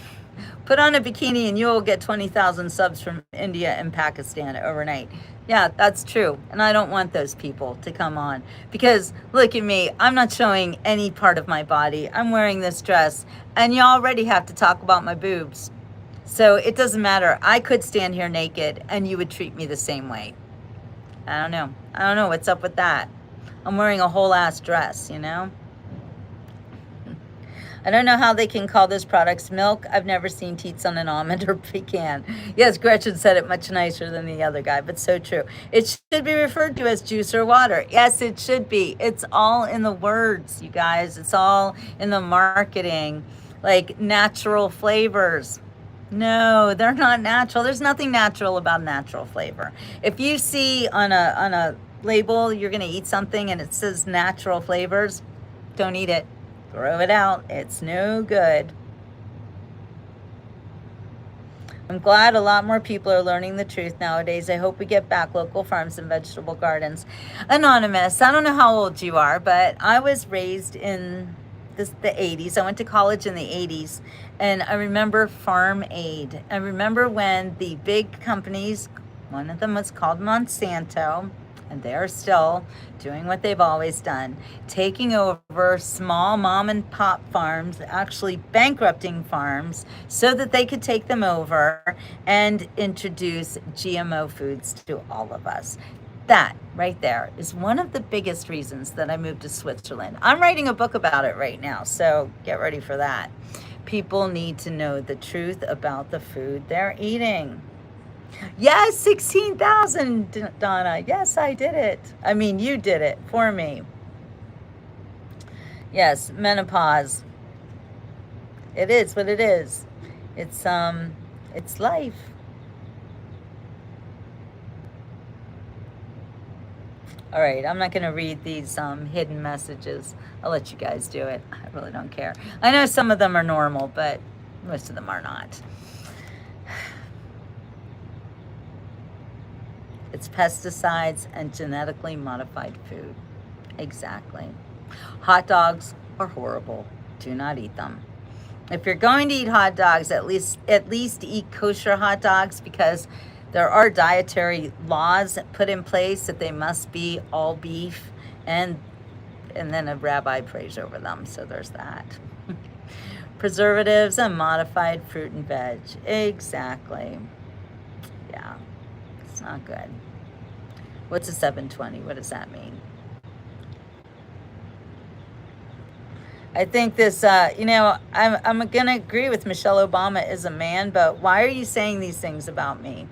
put on a bikini and you will get 20,000 subs from India and Pakistan overnight. Yeah, that's true. And I don't want those people to come on, because look at me. I'm not showing any part of my body. I'm wearing this dress, and you already have to talk about my boobs. So it doesn't matter. I could stand here naked and you would treat me the same way. I don't know. I don't know what's up with that. I'm wearing a whole ass dress, you know? I don't know how they can call those products milk. I've never seen teats on an almond or pecan. Yes, Gretchen said it much nicer than the other guy, but so true. It should be referred to as juice or water. Yes, it should be. It's all in the words, you guys. It's all in the marketing. Like natural flavors. No, they're not natural. There's nothing natural about natural flavor. If you see on a label you're going to eat something and it says natural flavors, don't eat it. Throw it out. It's no good. I'm glad a lot more people are learning the truth nowadays. I hope we get back local farms and vegetable gardens. Anonymous, I don't know how old you are, but I was raised in the 80s. I went to college in the 80s, and I remember Farm Aid. I remember when the big companies, one of them was called Monsanto, and they're still doing what they've always done, taking over small mom and pop farms, actually bankrupting farms so that they could take them over and introduce GMO foods to all of us. That right there is one of the biggest reasons that I moved to Switzerland. I'm writing a book about it right now, so get ready for that. People need to know the truth about the food they're eating. Yes, 16,000, Donna. Yes, I did it. I mean, you did it for me. Yes, menopause. It is what it is. It's life. All right, I'm not going to read these hidden messages. I'll let you guys do it. I really don't care. I know some of them are normal, but most of them are not. It's pesticides and genetically modified food. Exactly. Hot dogs are horrible. Do not eat them. If you're going to eat hot dogs, at least eat kosher hot dogs, because there are dietary laws put in place that they must be all beef, and then a rabbi prays over them. So there's that. Preservatives and modified fruit and veg. Exactly. Yeah, it's not good. What's a 720? What does that mean? I think this, I'm going to agree with Michelle Obama is a man, but why are you saying these things about me?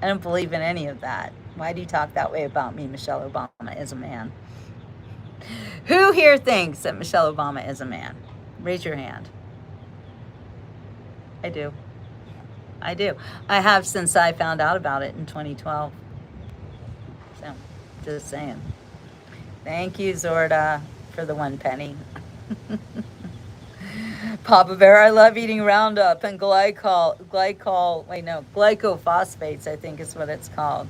I don't believe in any of that. Why do you talk that way about me? Michelle Obama is a man. Who here thinks that Michelle Obama is a man? Raise your hand. I do. I have since I found out about it in 2012. So, just saying. Thank you, Zorda, for the 1 penny. Papa Bear, I love eating Roundup and glycophosphates, I think is what it's called.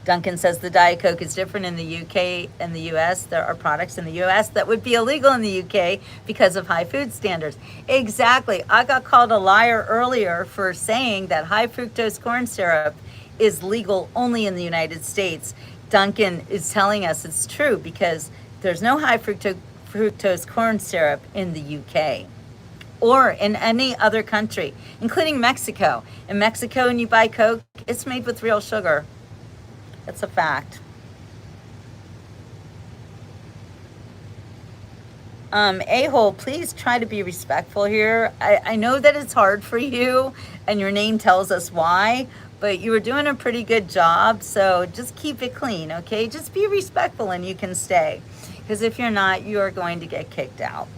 Duncan says the Diet Coke is different in the UK and the US. There are products in the US that would be illegal in the UK because of high food standards. Exactly. I got called a liar earlier for saying that high fructose corn syrup is legal only in the United States. Duncan is telling us it's true because there's no high fructose corn syrup in the UK or in any other country, including Mexico. In Mexico, when you buy Coke, it's made with real sugar. That's a fact. A-hole, please try to be respectful here. I know that it's hard for you, and your name tells us why, but you were doing a pretty good job, so just keep it clean, okay? Just be respectful and you can stay. Because if you're not, you are going to get kicked out.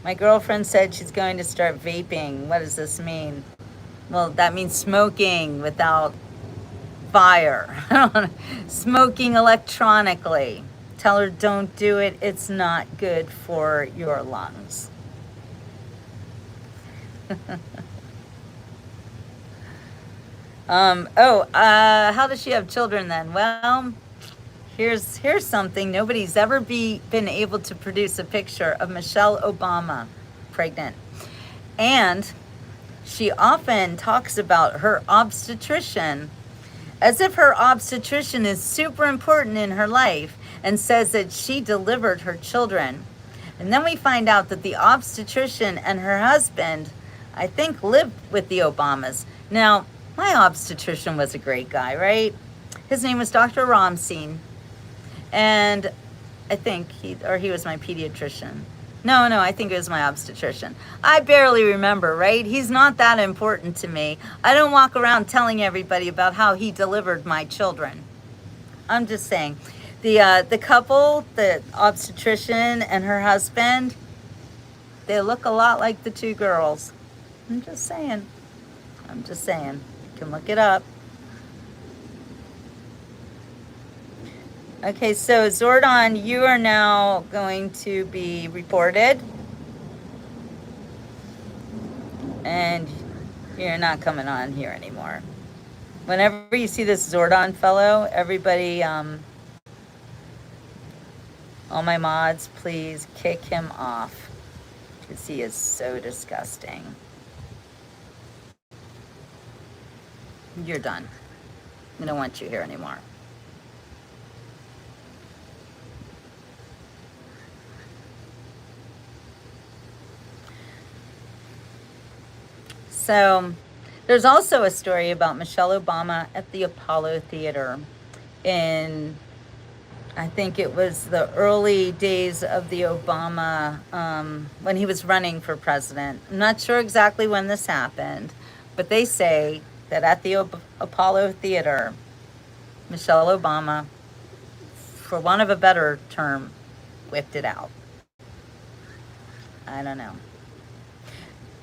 My girlfriend said she's going to start vaping. What does this mean? Well, that means smoking without fire. Smoking electronically. Tell her don't do it. It's not good for your lungs. How does she have children then? Well, here's something. Nobody's ever been able to produce a picture of Michelle Obama pregnant. And she often talks about her obstetrician as if her obstetrician is super important in her life, and says that she delivered her children. And then we find out that the obstetrician and her husband, I think, lived with the Obamas. Now, my obstetrician was a great guy, right? His name was Dr. Ramstein. And I think he was my pediatrician. No, I think it was my obstetrician. I barely remember, right? He's not that important to me. I don't walk around telling everybody about how he delivered my children. I'm just saying. The couple, the obstetrician and her husband, they look a lot like the two girls. I'm just saying. You can look it up. Okay, so Zordon, you are now going to be reported. And you're not coming on here anymore. Whenever you see this Zordon fellow, everybody, all my mods, please kick him off. Because he is so disgusting. You're done. We don't want you here anymore. So there's also a story about Michelle Obama at the Apollo Theater in, I think it was the early days of the Obama, when he was running for president. I'm not sure exactly when this happened, but they say that at the Apollo Theater, Michelle Obama, for want of a better term, whipped it out. I don't know.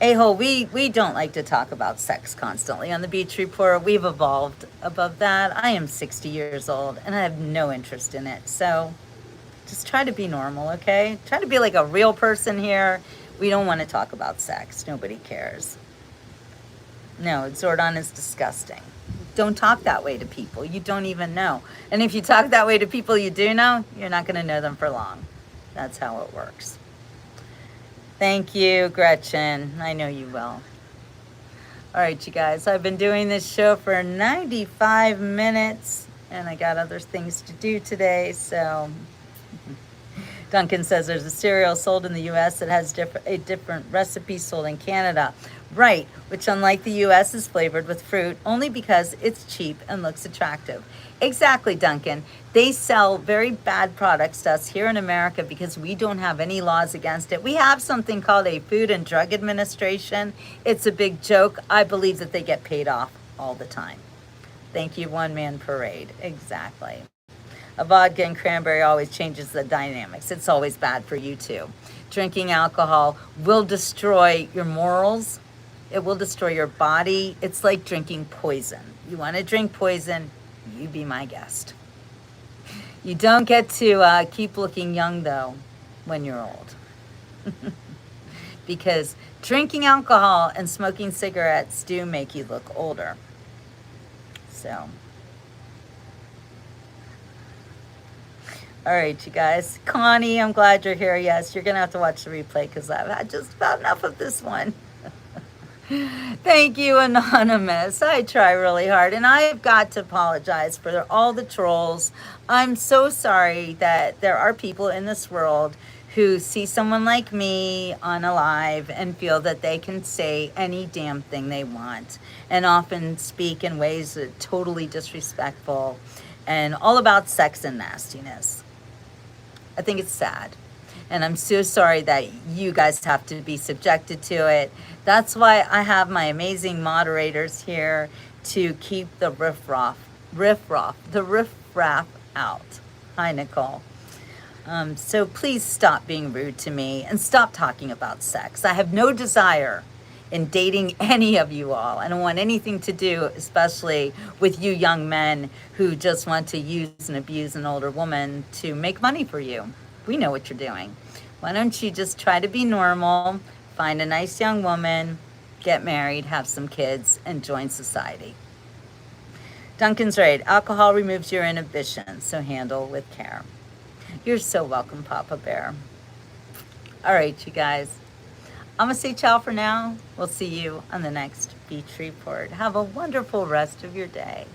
A-hole, we don't like to talk about sex constantly on the Beach Report. We've evolved above that. I am 60 years old and I have no interest in it. So just try to be normal, okay? Try to be like a real person here. We don't want to talk about sex. Nobody cares. No, Zordon is disgusting. Don't talk that way to people you don't even know. And if you talk that way to people you do know, you're not going to know them for long. That's how it works. Thank you, Gretchen. I know you will. All right, you guys. I've been doing this show for 95 minutes, and I got other things to do today, so... Duncan says there's a cereal sold in the U.S. that has a different recipe sold in Canada. Right, which unlike the U.S. is flavored with fruit only because it's cheap and looks attractive. Exactly, Duncan. They sell very bad products to us here in America because we don't have any laws against it. We have something called a Food and Drug Administration. It's a big joke. I believe that they get paid off all the time. Thank you, One Man Parade. Exactly. A vodka and cranberry always changes the dynamics. It's always bad for you too. Drinking alcohol will destroy your morals. It will destroy your body. It's like drinking poison. You want to drink poison, you be my guest. You don't get to keep looking young though when you're old. Because drinking alcohol and smoking cigarettes do make you look older. So... All right, you guys. Connie, I'm glad you're here. Yes, you're going to have to watch the replay because I've had just about enough of this one. Thank you, Anonymous. I try really hard, and I've got to apologize for all the trolls. I'm so sorry that there are people in this world who see someone like me on a live and feel that they can say any damn thing they want and often speak in ways that are totally disrespectful and all about sex and nastiness. I think it's sad. And I'm so sorry that you guys have to be subjected to it. That's why I have my amazing moderators here to keep the riffraff out. Hi, Nicole. So please stop being rude to me and stop talking about sex. I have no desire in dating any of you all. I don't want anything to do, especially with you young men who just want to use and abuse an older woman to make money for you. We know what you're doing. Why don't you just try to be normal, find a nice young woman, get married, have some kids, and join society. Duncan's right. Alcohol removes your inhibition, so handle with care. You're so welcome, Papa Bear. All right, you guys. I'm going to say ciao for now. We'll see you on the next Beach Report. Have a wonderful rest of your day.